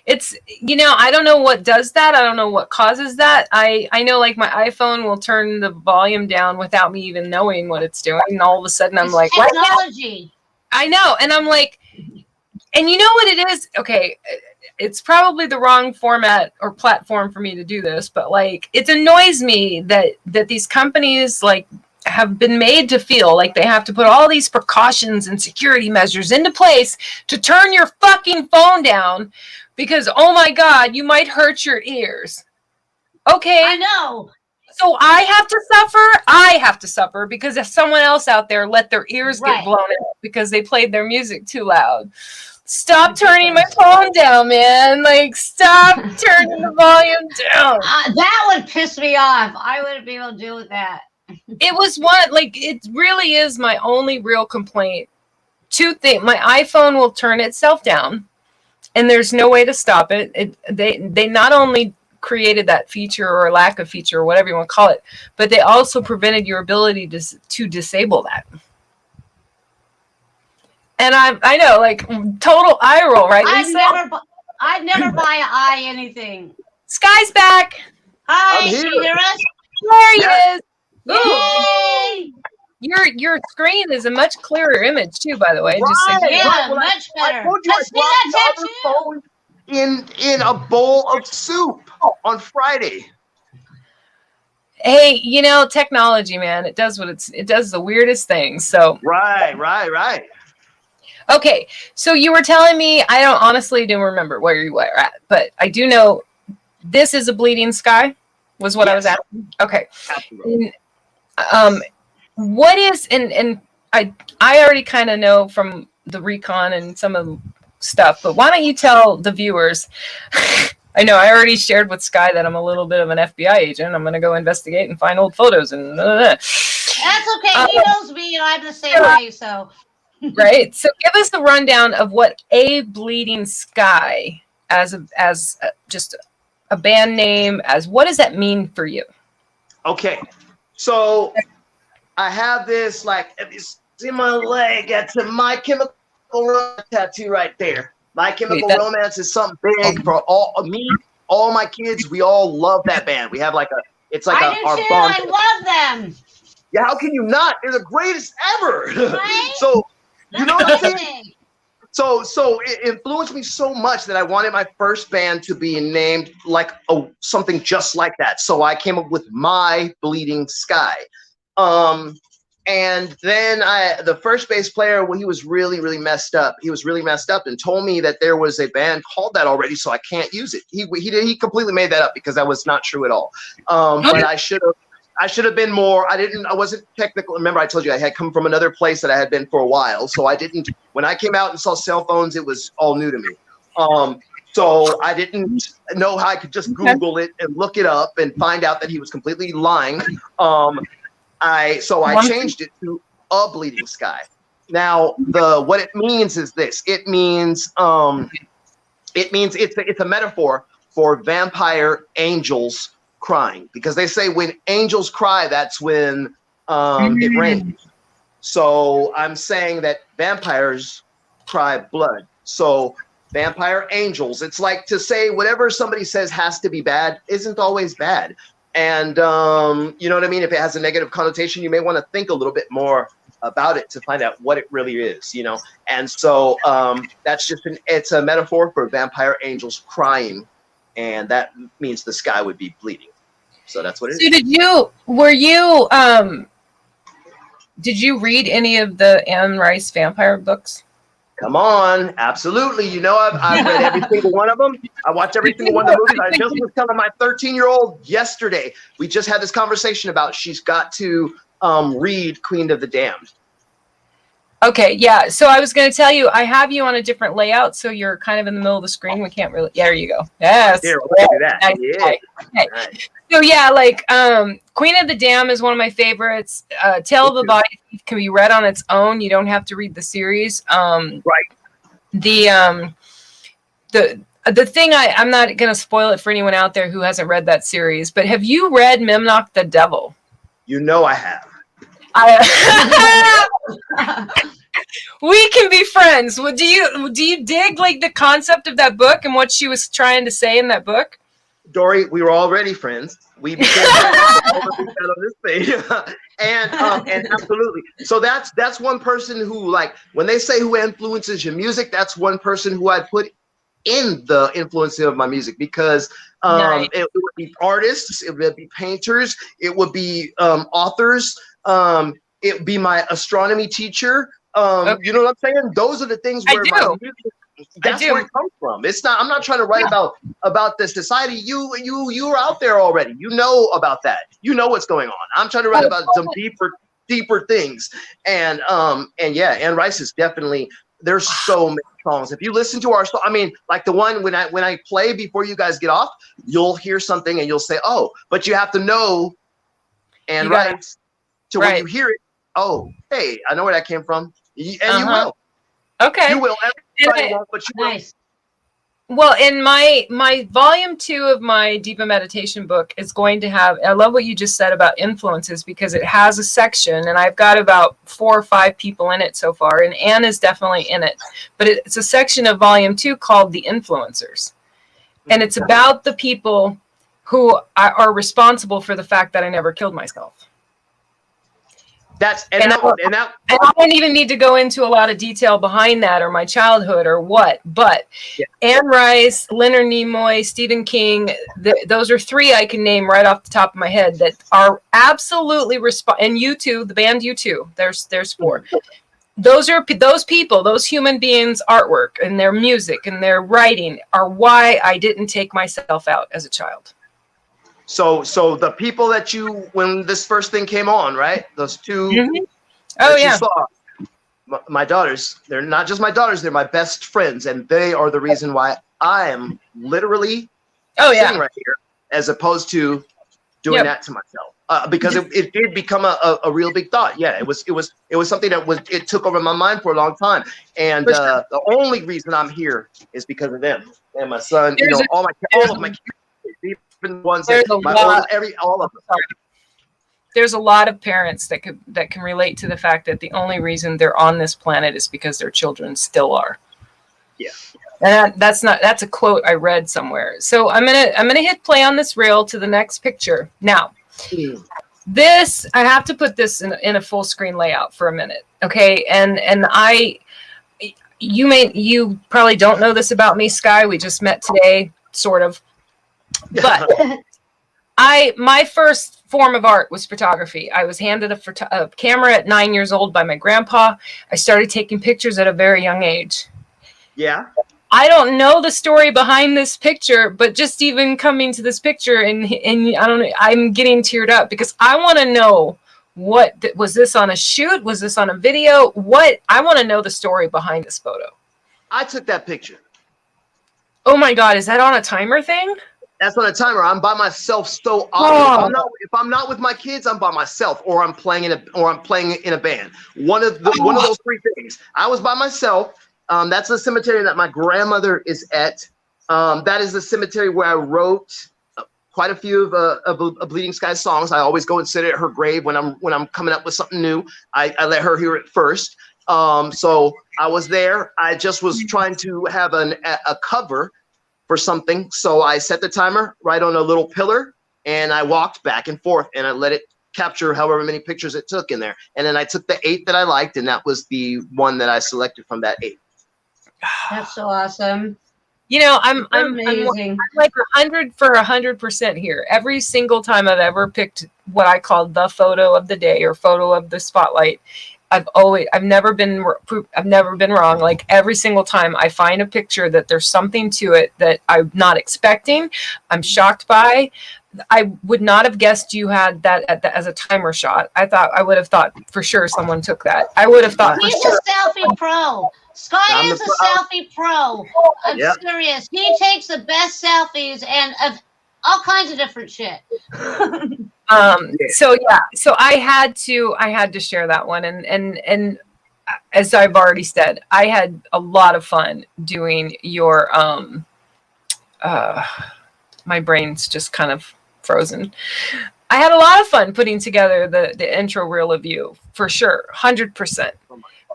it's, I don't know what does that. I don't know what causes that. I know like my iPhone will turn the volume down without me even knowing what it's doing. And all of a sudden I'm It's like, technology. I know. And I'm like, and you know what it is? Okay. It's probably the wrong format or platform for me to do this, but like, it annoys me that these companies like have been made to feel like they have to put all these precautions and security measures into place to turn your fucking phone down because, oh my God, you might hurt your ears. Okay. I know. So I have to suffer. I have to suffer because if someone else out there let their ears get blown out because they played their music too loud. Stop turning my phone down, man. Like, stop turning the volume down. That would piss me off. I wouldn't be able to deal with that. It was one, like, it really is my only real complaint. Two things. My iPhone will turn itself down, and there's no way to stop it. They not only created that feature or lack of feature or whatever you want to call it, but they also prevented your ability to disable that. And I know, like, total eye roll, right? I'd never buy an eye anything. Sky's back. Hi, can you hear us? There he is. Yay! Your screen is a much clearer image too, by the way. Yeah, much better. I told you Let's see that tattoo. phone in a bowl of soup on Friday. Hey, technology, man, it does it does the weirdest things. So Right. Okay, so you were telling me, I honestly don't remember where you were at, but I do know this is a bleeding sky, was what I was asking. Okay. Absolutely. What is, and I already kind of know from the recon and some of the stuff, but why don't you tell the viewers? I know I already shared with Sky that I'm a little bit of an FBI agent. I'm going to go investigate and find old photos and That's okay. He knows me and I'm the same way, so. Right. So give us a rundown of what a bleeding sky as just a band name, as what does that mean for you? Okay. So I have this, like, if you see my leg, that's a My Chemical Romance tattoo right there. My Chemical Romance is something big for all my kids. We all love that band. We have like it's like our bond. I love them. Yeah, how can you not? They're the greatest ever. Right? So, you know what I'm saying? So it influenced me so much that I wanted my first band to be named like something just like that. So I came up with My Bleeding Sky. And then the first bass player, well, he was really, really messed up. He was really messed up and told me that there was a band called that already, so I can't use it. He completely made that up because that was not true at all. But I should have been more. I wasn't technical. Remember, I told you I had come from another place that I had been for a while. So I didn't, when I came out and saw cell phones, it was all new to me. So I didn't know how I could just Google it and look it up and find out that he was completely lying. I changed it to A Bleeding Sky. Now what it means is this. It means it's a metaphor for vampire angels crying, because they say when angels cry, that's when it rains. So I'm saying that vampires cry blood. So vampire angels, it's like to say whatever somebody says has to be bad isn't always bad. And you know what I mean? If it has a negative connotation, you may want to think a little bit more about it to find out what it really is, And so that's it's a metaphor for vampire angels crying, and that means the sky would be bleeding. So that's what it is. So did you read any of the Anne Rice vampire books? Come on, absolutely. I've read every single one of them. I watched every single one of the movies. I just was telling my 13-year-old yesterday. We just had this conversation about she's got to read Queen of the Damned. Okay, yeah. So I was going to tell you, I have you on a different layout, so you're kind of in the middle of the screen. We can't really. Yeah, there you go. Yes. Here, we'll do that. Nice. Yeah. Okay. Nice. So yeah, like Queen of the Damned is one of my favorites. Tale of the Body Thief can be read on its own. You don't have to read the series. Right. The thing I'm not going to spoil it for anyone out there who hasn't read that series, but have you read Memnoch the Devil? I have. We can be friends. Well, do you dig like the concept of that book and what she was trying to say in that book? Dory, we were already friends. We became friends before we got on this thing. and absolutely. So that's one person who, like, when they say who influences your music, that's one person who I put in the influencing of my music, because Nice. it would be artists, it would be painters, it would be authors, it would be my astronomy teacher. Okay. You know what I'm saying? Those are the things I where do. my music, that's do. where it comes from. It's not. I'm not trying to write about the society. You're out there already. You know about that. You know what's going on. I'm trying to write about some deeper things. And yeah, Anne Rice is definitely. There's so many songs. If you listen to our song, I mean, like the one when I play before you guys get off, you'll hear something and you'll say, "Oh," but you have to know Anne Rice to when you hear it. Oh, hey, I know where that came from, and you will. Okay. You will. Everybody won't, but you will. Nice. Well, in my volume 2 of my Deepa meditation book is going to have, I love what you just said about influences, because it has a section, and I've got about 4 or 5 people in it so far, and Anne is definitely in it, but it's a section of volume 2 called The Influencers. And it's about the people who are responsible for the fact that I never killed myself. And I don't even need to go into a lot of detail behind that, or my childhood, or what. But Anne Rice, Leonard Nimoy, Stephen King, those are 3 I can name right off the top of my head that are absolutely and U2, the band U2. There's 4. Those people, those human beings' artwork and their music and their writing are why I didn't take myself out as a child. So the people that when this first thing came on, right? Those 2 you saw, my daughters, they're not just my daughters, they're my best friends, and they are the reason why I am literally sitting right here, as opposed to doing that to myself. Because it did become a real big thought. Yeah, it was something that it took over my mind for a long time. And the only reason I'm here is because of them and my son, all of my kids. Ones that all of them. There's a lot of parents that can relate to the fact that the only reason they're on this planet is because their children still are. Yeah. And that's a quote I read somewhere. So I'm gonna hit play on this reel to the next picture. Now, this, I have to put this in a full screen layout for a minute. Okay. And you probably don't know this about me, Sky. We just met today, sort of. But my first form of art was photography. I was handed a camera at 9 years old by my grandpa. I started taking pictures at a very young age. Yeah. I don't know the story behind this picture, but just even coming to this picture and I don't know, I'm getting teared up because I want to know was this on a shoot? Was this on a video? I want to know the story behind this photo. I took that picture. Oh my God. Is that on a timer thing? That's on a timer. I'm by myself so often. If I'm not with my kids, I'm by myself, or I'm playing in a band. One of those 3 things. I was by myself. That's the cemetery that my grandmother is at. That is the cemetery where I wrote quite a few of Bleeding Sky songs. I always go and sit at her grave when I'm coming up with something new. I let her hear it first. So I was there. I just was trying to have a cover for something. So I set the timer right on a little pillar, and I walked back and forth, and I let it capture however many pictures it took in there. And then I took the 8 that I liked, and that was the one that I selected from that 8. That's so awesome. I'm like 100 for 100% here. Every single time I've ever picked what I call the photo of the day or photo of the spotlight, I've never been wrong. Like every single time I find a picture that there's something to it that I'm not expecting, I'm shocked by. I would not have guessed you had that as a timer shot. I would have thought for sure someone took that. I would have thought he's a selfie pro. Sky is a selfie pro. I'm serious. He takes the best selfies and of all kinds of different shit. So I had to share that one, and as I've already said, I had a lot of fun doing your my brain's just kind of frozen. I had a lot of fun putting together the intro reel of you, for sure, 100%.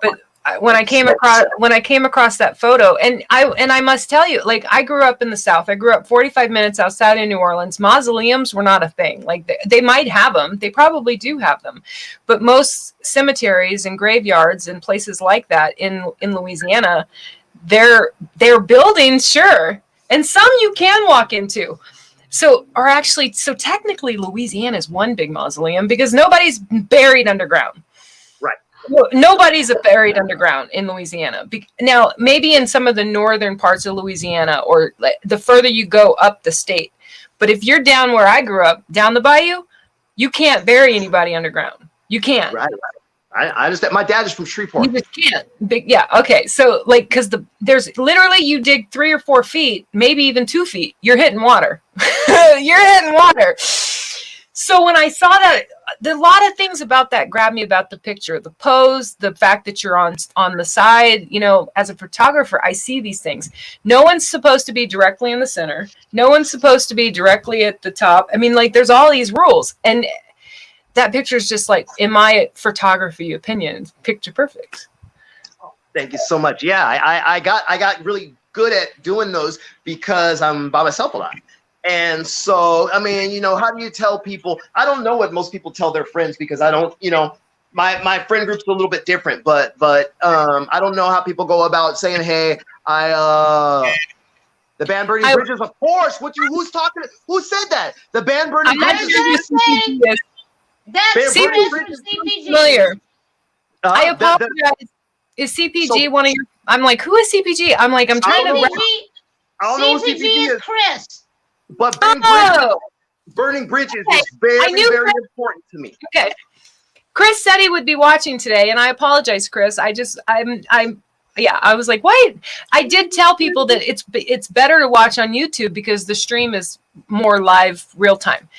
But when I came across that photo, and I must tell you, like, I grew up in the South. I grew up 45 minutes outside of New Orleans. Mausoleums were not a thing. Like, they might have them. They probably do have them, but most cemeteries and graveyards and places like that in Louisiana, they're buildings, sure, and some you can walk into. So technically Louisiana is one big mausoleum because nobody's buried underground. Right. Nobody's buried underground in Louisiana. Now, maybe in some of the northern parts of Louisiana or the further you go up the state. But if you're down where I grew up, down the bayou, you can't bury anybody underground. You can't. Right. I understand. My dad is from Shreveport. You just can't. Yeah. Okay. So, like, because there's literally, you dig 3 or 4 feet, maybe even 2 feet, you're hitting water. You're hitting water. So when I saw that, a lot of things about that grabbed me about the picture, the pose, the fact that you're on the side. You know, as a photographer, I see these things. No one's supposed to be directly in the center. No one's supposed to be directly at the top. I mean, like, there's all these rules, and that picture is just, like, in my photography opinion, picture perfect. Thank you so much. Yeah, I got really good at doing those because I'm by myself a lot. And so, I mean, you know, how do you tell people? I don't know what most people tell their friends because I don't, you know, my friend group's a little bit different, but I don't know how people go about saying, hey, the band Burning Bridges, of course. Who's talking? Who said that? The band Burning Bridges. That's familiar. I apologize. Is CPG one of your? I'm like, who is CPG? I'm like, I'm trying to. I don't know who CPG is Chris. But Burning Bridges is very, very important to me. Okay. Chris said he would be watching today, and I apologize, Chris. I was like, wait. I did tell people that it's better to watch on YouTube because the stream is more live, real time.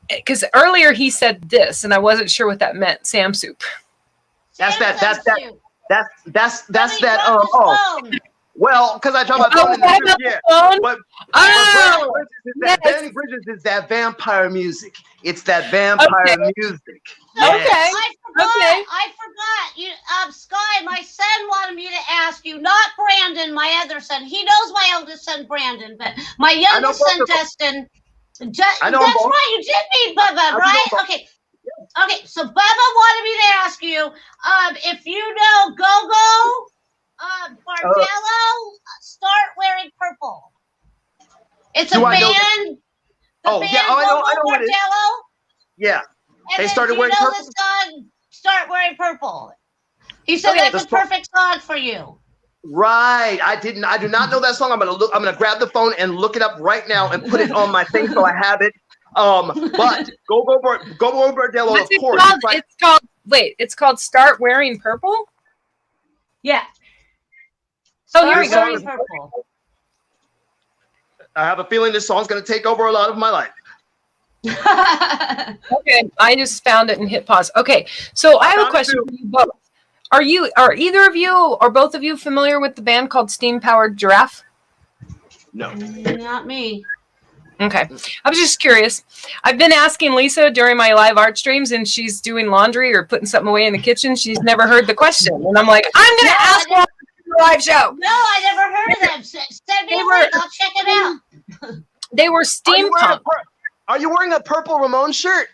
Because earlier he said this, and I wasn't sure what that meant. Sam soup. That's that. Well, because I talk about phone in the street, yeah. But Burning Bridges is that vampire music. It's that vampire music. Yes. Okay. I forgot. You, Sky, my son wanted me to ask you, not Brandon, my other son. He knows my eldest son, Brandon, but my youngest son, Justin. That's right. You did meet Bubba, right? Okay. Okay. So Bubba wanted me to ask you, if you know Go-Go, Bordello, Start Wearing Purple. It's a band. I know what it is. Yeah. And they started wearing purple. The song, Start Wearing Purple. He said that's a perfect song for you. Right. I do not know that song. I'm gonna grab the phone and look it up right now and put it on my thing so I have it. But Go Bordello, What's of course. It's called Start Wearing Purple? Yeah. Oh, here we go. Purple. I have a feeling this song's gonna take over a lot of my life. Okay, I just found it and hit pause. Okay, so I have a question for you both. Are either of you or both of you familiar with the band called Steam Powered Giraffe? No. Not me. Okay, I was just curious. I've been asking Lisa during my live art streams, and she's doing laundry or putting something away in the kitchen. She's never heard the question, and I'm like, I'm going to ask her on the live show. No, I never heard of them. Send me a link. I'll check it out. They were steampunk. Are you wearing a purple Ramon shirt?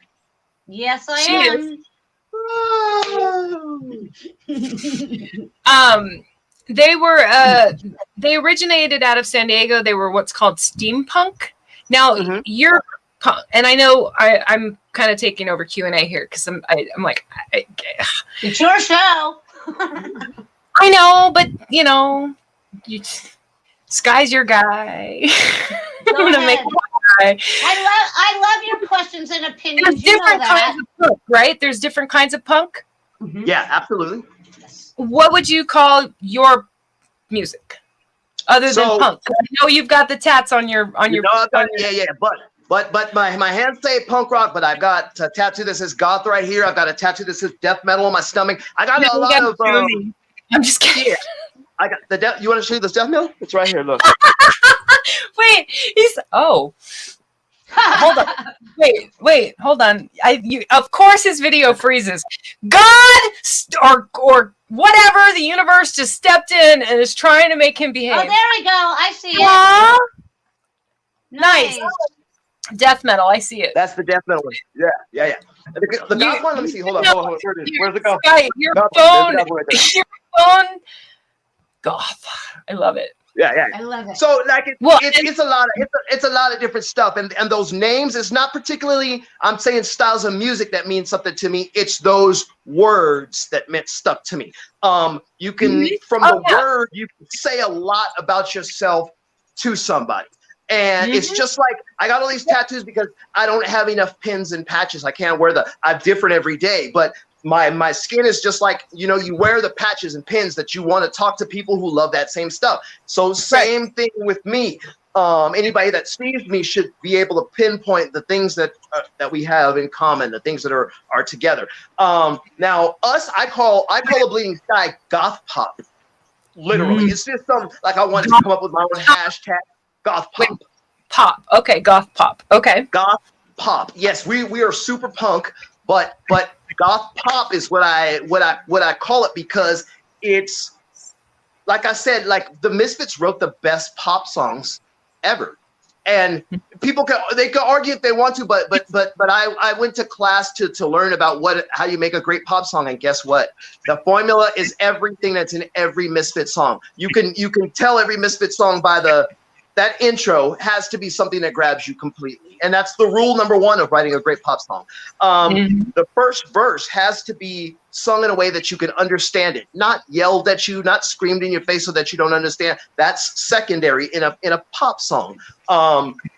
Yes, I am. They originated out of San Diego. They were what's called steampunk. Now you're, and I know I'm kind of taking over Q&A here because I'm like, it's your show. I know, but you know, Sky's your guy. I'm gonna make I love your questions and opinions. There's different kinds of punk, right? There's different kinds of punk. Mm-hmm. Yeah, absolutely. What would you call your music other than punk? I know you've got the tats on your. But my hands say punk rock, but I've got a tattoo that says goth right here. I've got a tattoo that says death metal on my stomach. I got a lot of. I'm just kidding. Yeah, I got the you want to show you this death metal? It's right here. Look. Wait, Hold on. Wait, hold on. Of course his video freezes. God or whatever, the universe just stepped in and is trying to make him behave. Oh, there we go. I see it. Aww. Nice. Death metal, I see it. That's the death metal one. Yeah. The goth one, let me see. Hold on. Where it is? Where's it go? Your Goth phone. one. Right there. Your phone. Goth. I love it. Yeah. I love it. So like it's a lot of different stuff, and those names is not particularly, I'm saying, styles of music that mean something to me. It's those words that meant stuck to me. You can from the word you can say a lot about yourself to somebody. And it's just like, I got all these tattoos because I don't have enough pins and patches. I can't wear I'm different every day, but my skin is just like, you wear the patches and pins that you want to talk to people who love that same stuff. So same thing with me. Anybody that sees me should be able to pinpoint the things that we have in common, the things that are together. Now I call a Bleeding Sky goth pop. Literally, it's just something like I wanted to come up with my own hashtag. Goth pop. Pop. Okay, goth pop. Okay. Goth pop. Yes, we are super punk, but goth pop is what I call it, because it's, like I said, like the Misfits wrote the best pop songs ever. And people can argue if they want to, but I went to class to learn about how you make a great pop song, and guess what? The formula is everything that's in every Misfit song. You can tell every Misfit song by that intro has to be something that grabs you completely. And that's the rule number one of writing a great pop song. The first verse has to be sung in a way that you can understand it, not yelled at you, not screamed in your face so that you don't understand. That's secondary in a pop song.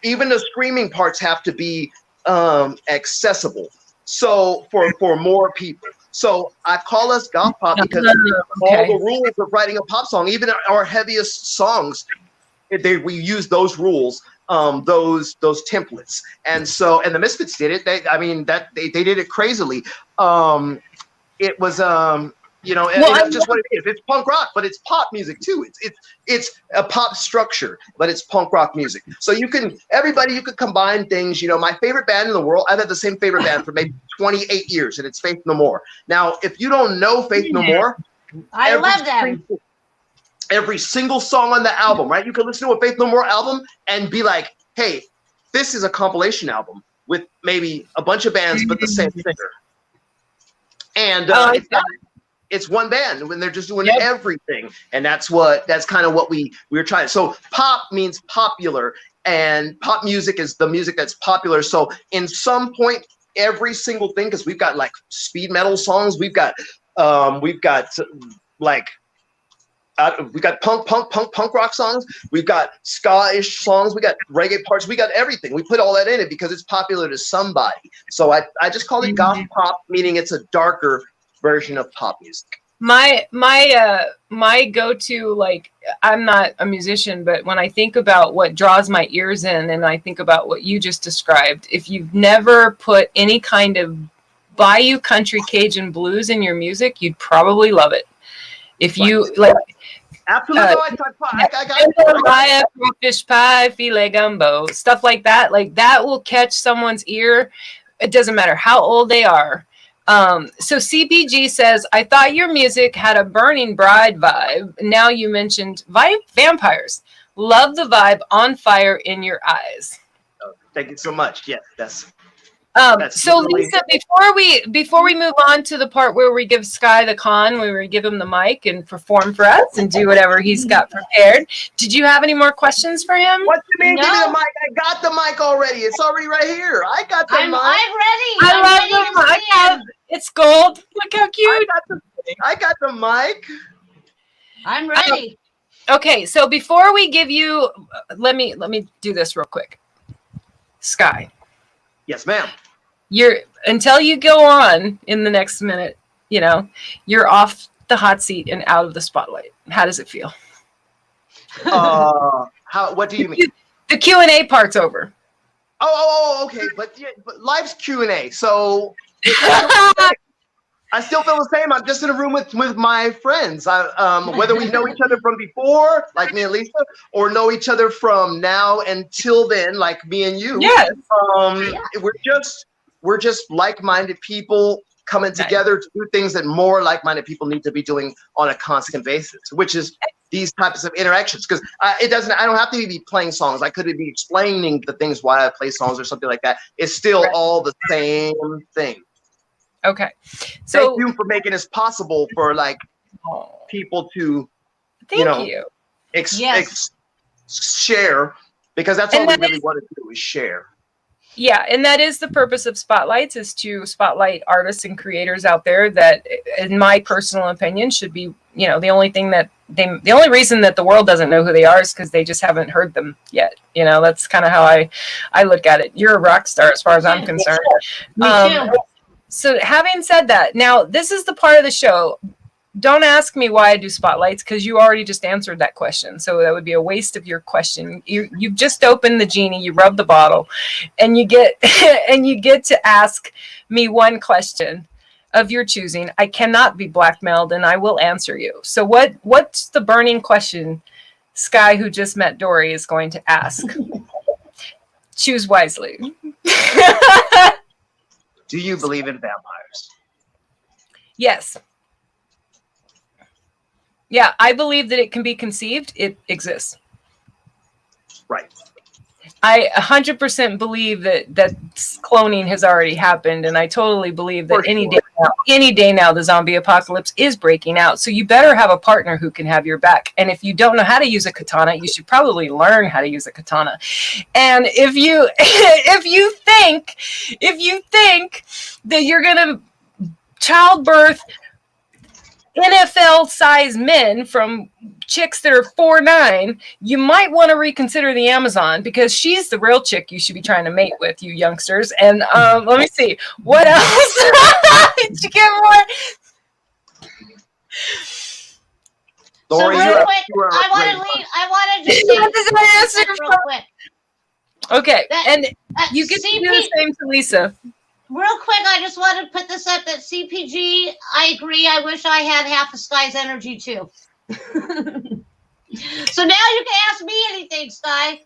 Even the screaming parts have to be accessible. So for more people. So I call us goth pop because all the rules of writing a pop song, even our heaviest songs, we use those rules, those templates, and the Misfits did it. They did it crazily. It was it's just what it is. It's punk rock, but it's pop music too. It's a pop structure, but it's punk rock music. So you can combine things. My favorite band in the world, I've had the same favorite band for maybe 28 years, and it's Faith No More. Now, if you don't know Faith No More, I love them. Every single song on the album, right? You can listen to a Faith No More album and be like, hey, this is a compilation album with maybe a bunch of bands, but the same singer. And it's one band when they're just doing everything. And that's kind of what we were trying. So pop means popular, and pop music is the music that's popular. So in some point, every single thing, because we've got like speed metal songs, we've got we got punk rock songs. We've got ska-ish songs. We got reggae parts. We got everything. We put all that in it because it's popular to somebody. So I just call it goth pop, meaning it's a darker version of pop music. My go-to, like, I'm not a musician, but when I think about what draws my ears in, and I think about what you just described, if you've never put any kind of Bayou country Cajun blues in your music, you'd probably love it. If you like, absolutely, I got fish pie, filet gumbo, stuff like that. Like that will catch someone's ear. It doesn't matter how old they are. So CBG says, I thought your music had a Burning Bride vibe. Now you mentioned vampires. Love the vibe, on fire in your eyes. Oh, thank you so much. Yeah, that's so Lisa, before we move on to the part where we give Sky the con, where we give him the mic and perform for us and do whatever he's got prepared, did you have any more questions for him? What do you mean? No. Give me the mic. I got the mic already. It's already right here. I got the mic. I'm ready. I love the mic. It's gold. Look how cute. I got the mic. I'm ready. Okay, so before we give you, let me do this real quick. Sky. Yes, ma'am. Until you go on in the next minute, you're off the hot seat and out of the spotlight. How does it feel? What do you mean? The Q&A part's over. Oh, okay. But life's Q&A. So I still feel the same. I'm just in a room with my friends. Whether we know each other from before, like me and Lisa, or know each other from now until then, like me and you. Yes. We're just like-minded people coming together to do things that more like-minded people need to be doing on a constant basis, which is these types of interactions. Because I don't have to be playing songs. I could be explaining the things why I play songs or something like that. It's still all the same thing. Okay. So thank you for making this possible for like people to, share, because that's all we really want to do is share. Yeah, and that is the purpose of Spotlights, is to spotlight artists and creators out there that, in my personal opinion, should be, the only reason that the world doesn't know who they are is because they just haven't heard them yet. That's kind of how I look at it. You're a rock star as far as I'm concerned. Me too. So having said that, now this is the part of the show. Don't ask me why I do spotlights, because you already just answered that question. So that would be a waste of your question. You've just opened the genie, you rub the bottle, and you get to ask me one question of your choosing. I cannot be blackmailed, and I will answer you. So what's the burning question Sky, who just met Dory, is going to ask? Choose wisely. Do you believe in vampires? Yes. Yeah, I believe that it can be conceived. It exists. Right. I 100% believe that cloning has already happened, and I totally believe that any day now the zombie apocalypse is breaking out. So you better have a partner who can have your back. And if you don't know how to use a katana, you should probably learn how to use a katana. And if you think that you're gonna childbirth NFL-sized men from chicks that are 4'9", you might want to reconsider the Amazon, because she's the real chick you should be trying to mate with, you youngsters. And let me see, what else? Did you get more? Dory, so real quick, I want to just say real quick. Okay, and you get to do the same to Lisa. Real quick, I just want to put this up that CPG, I agree. I wish I had half of Sky's energy too. So now you can ask me anything, Sky.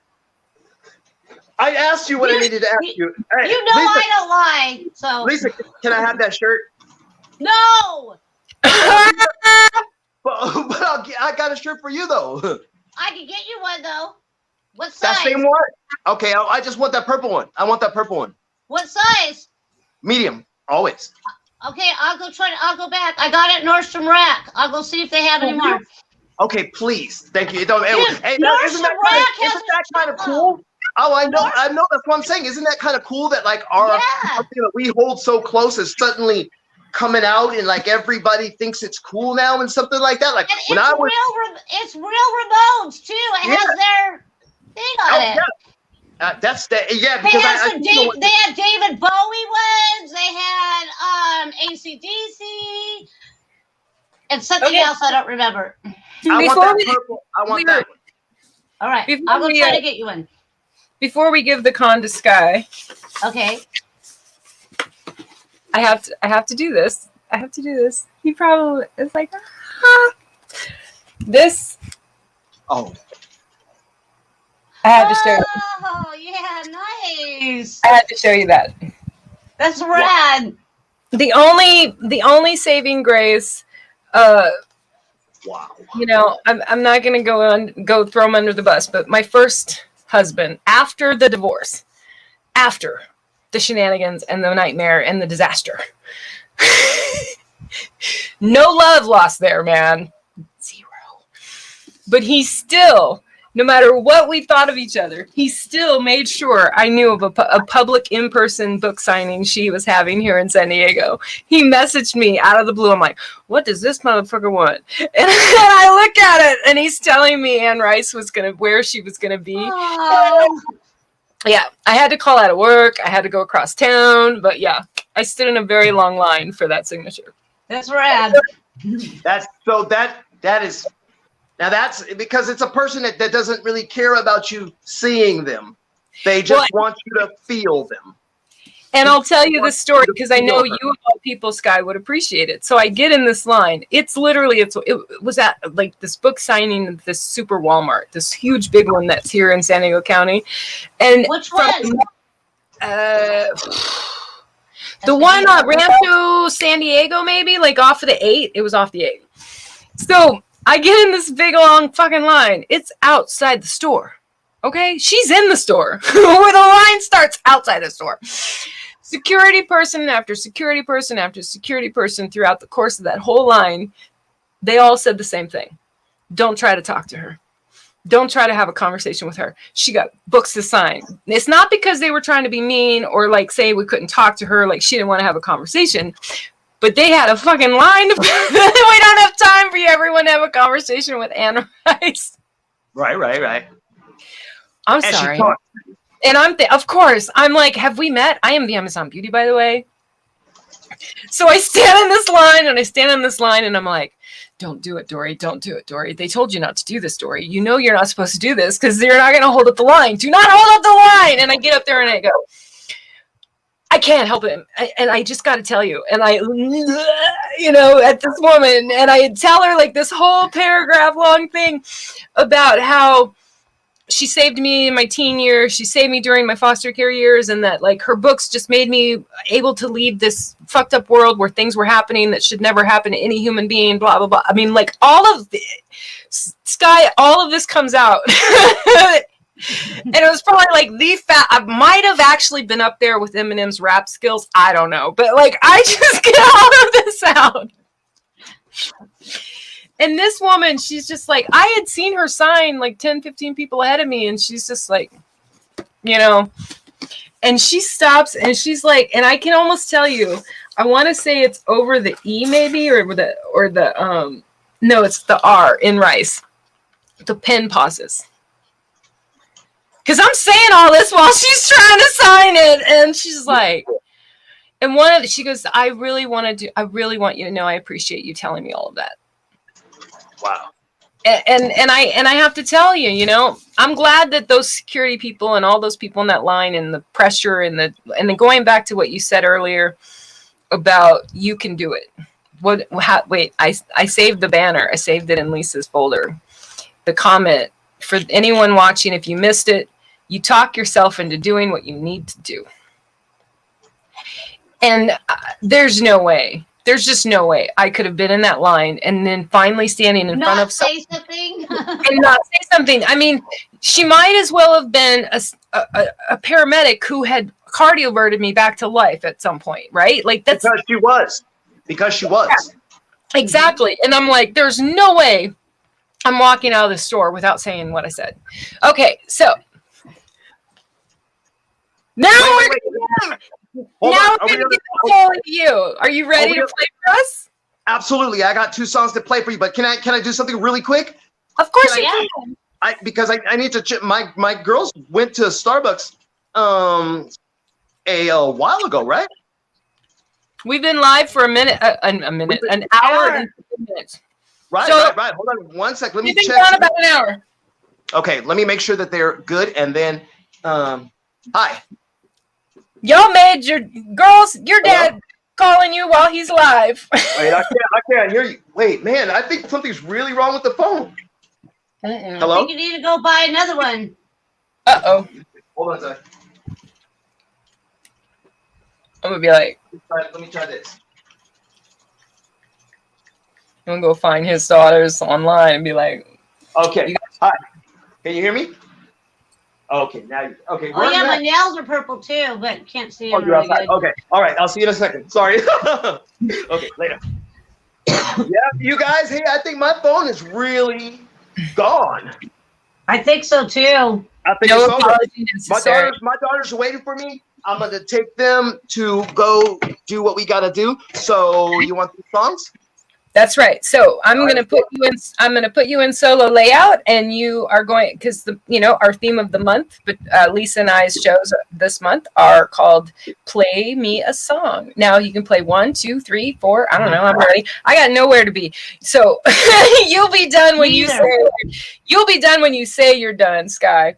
I asked you what I needed to ask you. Hey, you know, Lisa, I don't lie. So Lisa, can I have that shirt? No. but I got a shirt for you though. I can get you one though. What size? That same one. Okay, I just want that purple one. I want that purple one. What size? Medium, always. Okay, I'll go back. I got it at Nordstrom Rack. I'll go see if they have any more. Okay, please. Thank you. Dude, isn't that kind of cool? Oh, I know. That's what I'm saying. Isn't that kind of cool that like something that we hold so close is suddenly coming out and like everybody thinks it's cool now and something like that? Like and it's real Ramones too. It has their thing on it. Yeah. Because they had David Bowie ones. They had AC/DC and something else I don't remember. I want that one. All right, I'll go try to get you one. Before we give the con to Sky, okay, I have to do this. He probably is like, this. Oh. I had to show you. Oh, yeah, nice. I had to show you that. That's rad. The only saving grace, wow. I'm not gonna go throw him under the bus, but my first husband, after the divorce, after the shenanigans and the nightmare and the disaster, no love lost there, man. 0. But he still, no matter what we thought of each other, he still made sure I knew of a public in-person book signing she was having here in San Diego. He messaged me out of the blue. I'm like, what does this motherfucker want? And I look at it, and he's telling me Anne Rice where she was gonna be. Yeah, I had to call out of work. I had to go across town, but yeah, I stood in a very long line for that signature. That's rad. That is. Now that's because it's a person that doesn't really care about you seeing them. They just want you to feel them. And I'll tell you this story because I know you of all people, Sky, would appreciate it. So I get in this line. It's literally, it was at like this book signing of this super Walmart, this huge big one that's here in San Diego County. And Which one? The one on Rancho San Diego, maybe, like off of the 8. It was off the 8. So I get in this big long fucking line. It's outside the store. Okay? She's in the store where the line starts outside the store. Security person after security person after security person throughout the course of that whole line, they all said the same thing. Don't try to talk to her. Don't try to have a conversation with her. She got books to sign. It's not because they were trying to be mean or like say we couldn't talk to her, like she didn't want to have a conversation, but they had a fucking line. We don't have time for you, everyone, to have a conversation with Anne Rice. Right. I'm sorry. And of course, I'm like, have we met? I am the Amazon Beauty, by the way. So I stand in this line and I'm like, don't do it, Dory. Don't do it, Dory. They told you not to do this, Dory. You know you're not supposed to do this because you're not going to hold up the line. Do not hold up the line. And I get up there and I go, I can't help it. And I just got to tell you. And I, at this woman, and I tell her like this whole paragraph long thing about how she saved me in my teen years. She saved me during my foster care years, and that like her books just made me able to leave this fucked up world where things were happening that should never happen to any human being, blah, blah, blah. I mean, like all of the Sky, all of this comes out. And it was probably like I might have actually been up there with Eminem's rap skills. I don't know. But like, I just get all of this out. And this woman, she's just like, I had seen her sign like 10, 15 people ahead of me. And she's just like, and she stops and she's like, and I can almost tell you, I want to say it's over the E maybe, or no, it's the R in Rice. The pen pauses. Because I'm saying all this while she's trying to sign it. And she's like, and she goes, I really want you to know I appreciate you telling me all of that. Wow. And I have to tell you, I'm glad that those security people and all those people in that line and the pressure and then going back to what you said earlier about you can do it. Wait, I saved the banner. I saved it in Lisa's folder. The comment for anyone watching, if you missed it, you talk yourself into doing what you need to do. And there's no way. There's just no way I could have been in that line and then finally standing in front of say something and not say something. I mean, she might as well have been a paramedic who had cardioverted me back to life at some point, right? Like that's because she was. Exactly. And I'm like, there's no way I'm walking out of the store without saying what I said. Okay, so now we're going to get a hold of you. Are you ready to play for us? Absolutely. I got 2 songs to play for you, but can I do something really quick? Of course you can. Because I need to my girls went to Starbucks a while ago, right? We've been live for an hour and 10 minutes. Right. Hold on 1 second. Let me check. Gone about an hour. Okay, let me make sure that they're good, and then hi. Y'all made your dad calling you while he's live. Wait, I can't hear you. Wait, man, I think something's really wrong with the phone. Hello? I think you need to go buy another one. Uh-oh. Hold on a second. I'm gonna be like, let me try this. I'm gonna go find his daughters online and be like, okay, hi. Can you hear me? Okay, now okay. Oh yeah, my nails are purple too, but can't see them. You're outside. Okay, all right. I'll see you in a second. Sorry. Okay, later. Yeah, you guys. Hey, I think my phone is really gone. I think so too. I think no so. apology necessary. My daughters are waiting for me. I'm gonna take them to go do what we gotta do. So you want these songs? That's right. So I'm going to put you in solo layout, and you are going, because our theme of the month, but Lisa and I's shows this month are called Play Me a Song. Now you can play 1, 2, 3, 4. I don't know. I'm ready. I got nowhere to be. So you'll be done when you say you're done, Sky.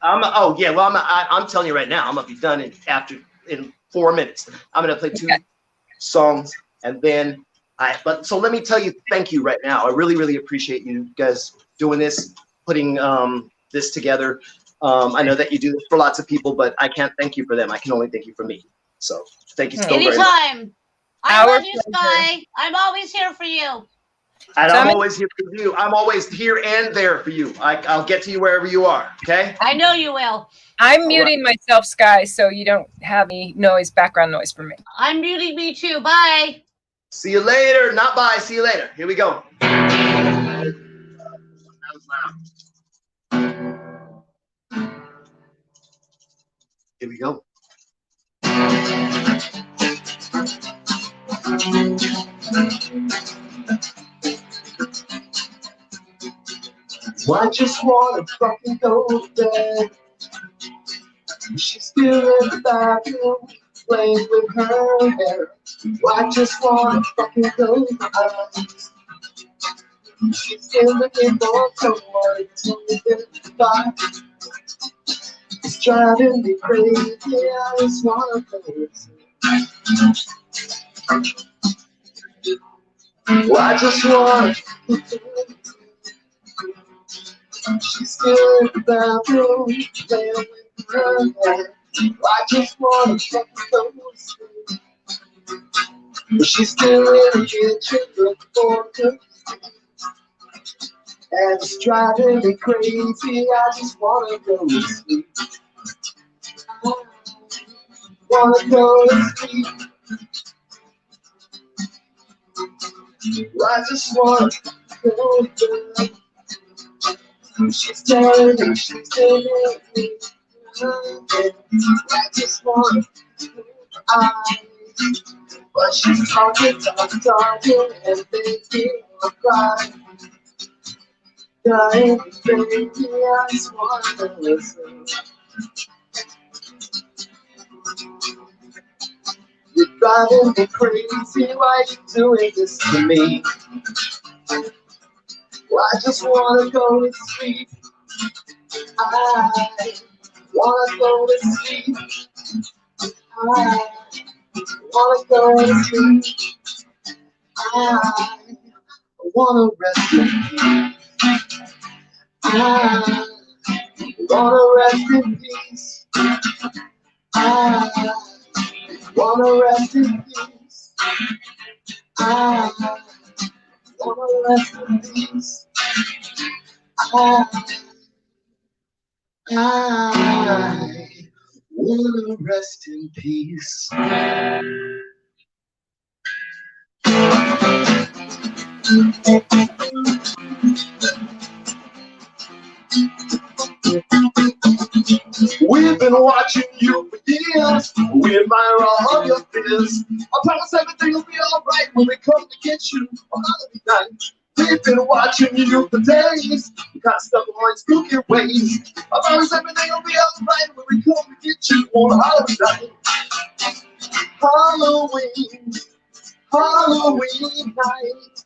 I'm telling you right now, I'm gonna be done in 4 minutes. I'm gonna play 2. songs, and then so let me tell you, thank you right now. I really, really appreciate you guys doing this, putting this together. I know that you do this for lots of people, but I can't thank you for them. I can only thank you for me. So thank you so very much. Anytime. I Our love you, pleasure. Sky. I'm always here for you. And So I'm I'm always here for you. I'm always here and there for you. I'll get to you wherever you are. Okay. I know you will. I'm muting myself, Sky, so you don't have any background noise from me. I'm muting me too. Bye. See you later. Not bye. See you later. Here we go. Here we go. I just wanna fucking go to bed. She's still in the bathroom, playing with her hair. I just wanna fucking go to bed. She's still looking for someone to get by. It's driving me crazy. I just wanna go to bed. I just wanna. She's still in the bathroom, playing with her hair. I just wanna fucking go to sleep. But she's still in the kitchen looking for good. And it's driving me crazy. I just wanna go to sleep. Wanna go to sleep. I just wanna go to bed. She's telling me she's telling me. I just wanna but she's talking, and making me cry. Dying, baby, I just wanna listen. You're driving me crazy, why you doing this to me? Well, I just wanna go to sleep. I wanna go to sleep. I wanna go to sleep. I wanna rest in peace. I wanna rest in peace. I wanna rest in peace. I wanna rest in peace. I wanna rest in peace. We've been watching you for years. We admire all of your fears. I promise everything will be alright when we come to get you on holiday night. We've been watching you for days. You got stuck on your spooky ways. I promise everything will be alright when we come to get you on holiday night. Halloween, Halloween night.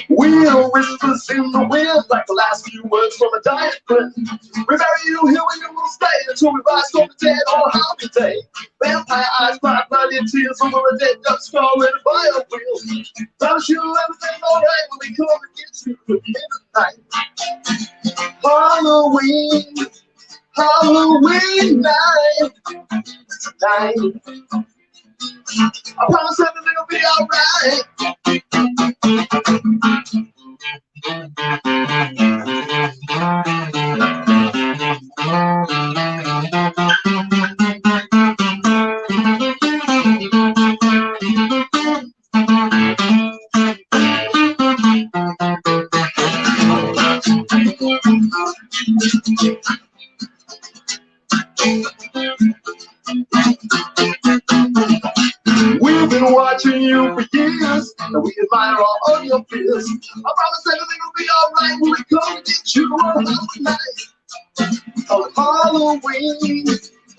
We'll whispers in the wind like the last few words from a dying friend. We bury you here and you will stay until we rise from the dead on Halloween day. Vampire eyes cry bloody tears over a dead duck skull in a fire wheel. Promise you everything's alright when we come and get you at the end of the night. Halloween, Halloween night. Tonight. I promise everything will be alright. We've been watching you for years, and we admire all of your fears. I promise everything will be alright when we come to get you on Halloween night. On Halloween,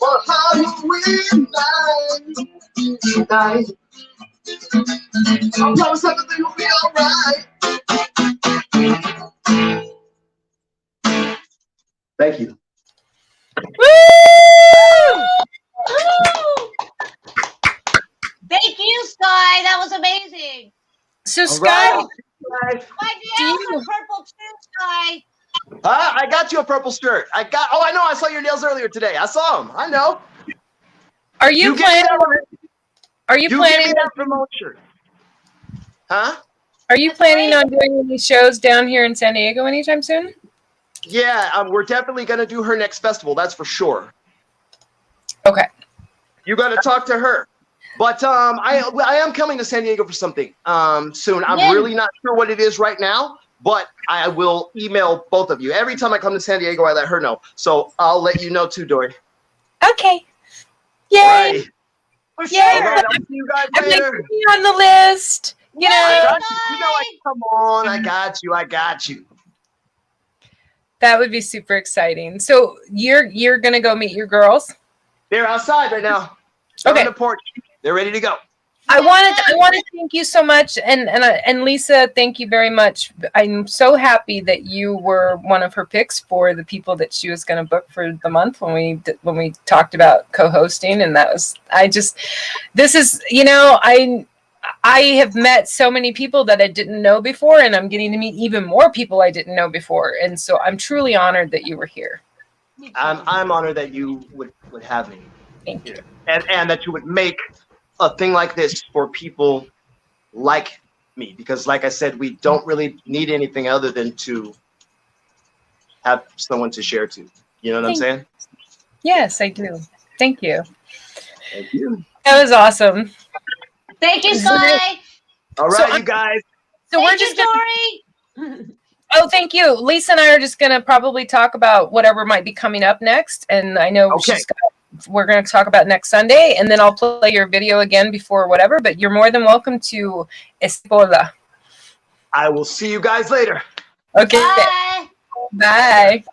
on Halloween night. Tonight. I promise everything will be alright. Thank you. Woo! Woo! Thank you, Sky. That was amazing. So All Sky, right. Guys. My Do nails you- are purple too, Sky. I got you a purple shirt. Oh, I know. I saw your nails earlier today. I saw them. I know. are you give me planning? that, Are you you give planning? me that remote shirt. Huh? Are you That's planning right. on doing any shows down here in San Diego anytime soon? Yeah, we're definitely gonna do her next festival. That's for sure. Okay. You got to talk to her. But I am coming to San Diego for something soon. I'm When? really not sure what it is right now, but I will email both of you. Every time I come to San Diego, I let her know. So I'll let you know too, Dory. Okay. Yay! All right. For Yeah. All sure. right. I'll see you guys I'm like later. putting you on the list. You I know, got you. You know, come on. I got you. I got you. that would be super exciting. So you're gonna go meet your girls. They're outside right now. They're Okay. on the porch. They're ready to go. I want to thank you so much, and Lisa, thank you very much. I'm so happy that you were one of her picks for the people that she was going to book for the month when we talked about co-hosting, and that was this is I have met so many people that I didn't know before, and I'm getting to meet even more people I didn't know before, and so I'm truly honored that you were here. I'm honored that you would have me. Thank you. And that you would make a thing like this for people like me, because like I said, we don't really need anything other than to have someone to share to. You know what I'm saying? Yes, I do. Thank you. Thank you. That was awesome. Thank you, Sky. All So right, you guys. So Thank we're you, just gonna, Dory. oh, thank you. Lisa and I are just gonna probably talk about whatever might be coming up next, and I know Okay. we're gonna talk about next Sunday, and then I'll play your video again before whatever. But you're more than welcome to Espola. I will see you guys later. Okay. Bye. Bye.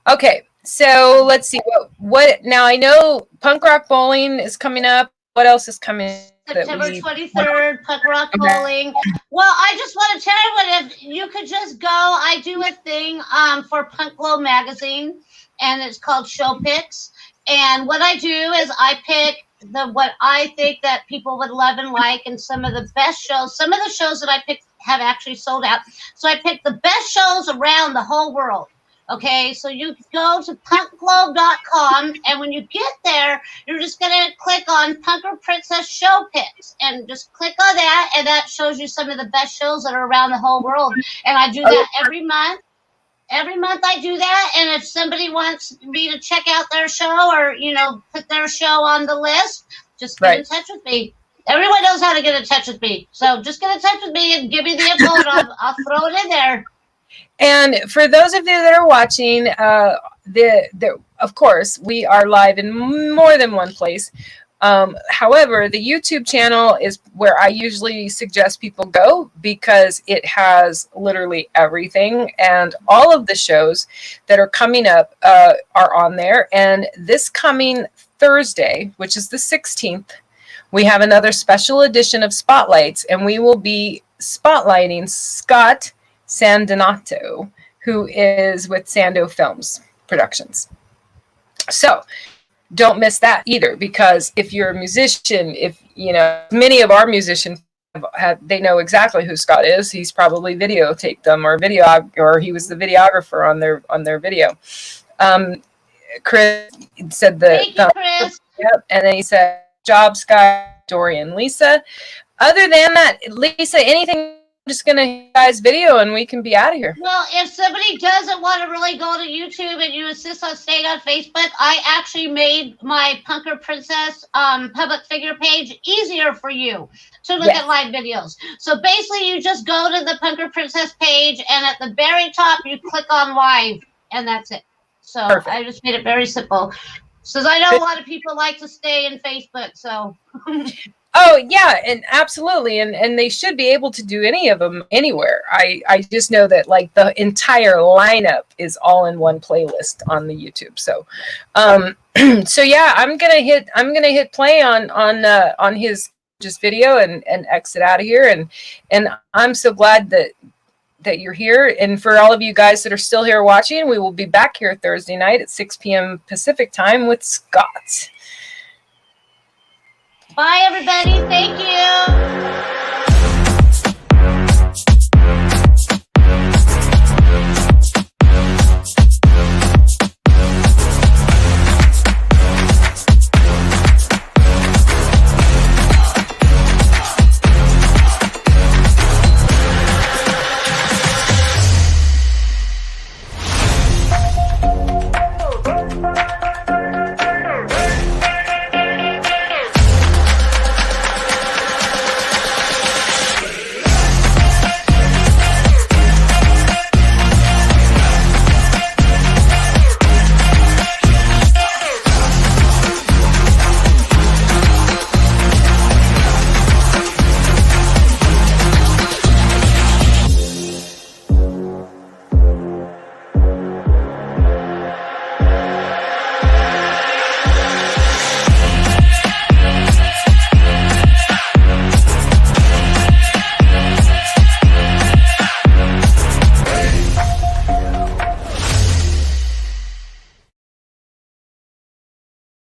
Okay, so let's see what now. I know punk rock bowling is coming up. What else is coming? September 23rd, Punk Rock Bowling. Well, I just want to tell everyone, if you could just go, I do a thing for Punk Glow magazine, and it's called Show Picks. And what I do is I pick what I think that people would love and like, and some of the best shows. Some of the shows that I picked have actually sold out. So I picked the best shows around the whole world. Okay, so you go to punkglobe.com, and when you get there, you're just going to click on PunkrPrincess Show Picks, and just click on that, and that shows you some of the best shows that are around the whole world. And I do that every month. Every month I do that, and if somebody wants me to check out their show or, put their show on the list, just get in touch with me. Everyone knows how to get in touch with me. So just get in touch with me and give me the info, and I'll throw it in there. And for those of you that are watching, of course, we are live in more than one place. However, the YouTube channel is where I usually suggest people go because it has literally everything, and all of the shows that are coming up are on there. And this coming Thursday, which is the 16th, we have another special edition of Spotlights, and we will be spotlighting Scott Sandonato, who is with Sando Films Productions. So don't miss that either, because if you're a musician, many of our musicians they know exactly who Scott is. He's probably videotaped them or he was the videographer on their video. Chris said Thank you, Chris. Yep, and then he said, "Job, Scott, Dory, and Lisa." Other than that, Lisa, anything? I'm just gonna guys video and we can be out of here. Well, if somebody doesn't want to really go to YouTube and you insist on staying on Facebook, I actually made my PunkrPrincess public figure page easier for you to look at live videos. So basically, you just go to the PunkrPrincess page, and at the very top, you click on live, and that's it. So perfect. I just made it very simple. Since I know a lot of people like to stay in Facebook, so. Oh yeah, and absolutely, and they should be able to do any of them anywhere. I just know that like the entire lineup is all in one playlist on the YouTube. So, so yeah, I'm gonna hit play on his just video and exit out of here, and I'm so glad that that you're here. And for all of you guys that are still here watching, we will be back here Thursday night at 6 p.m. Pacific time with Scott. Bye, everybody. Thank you.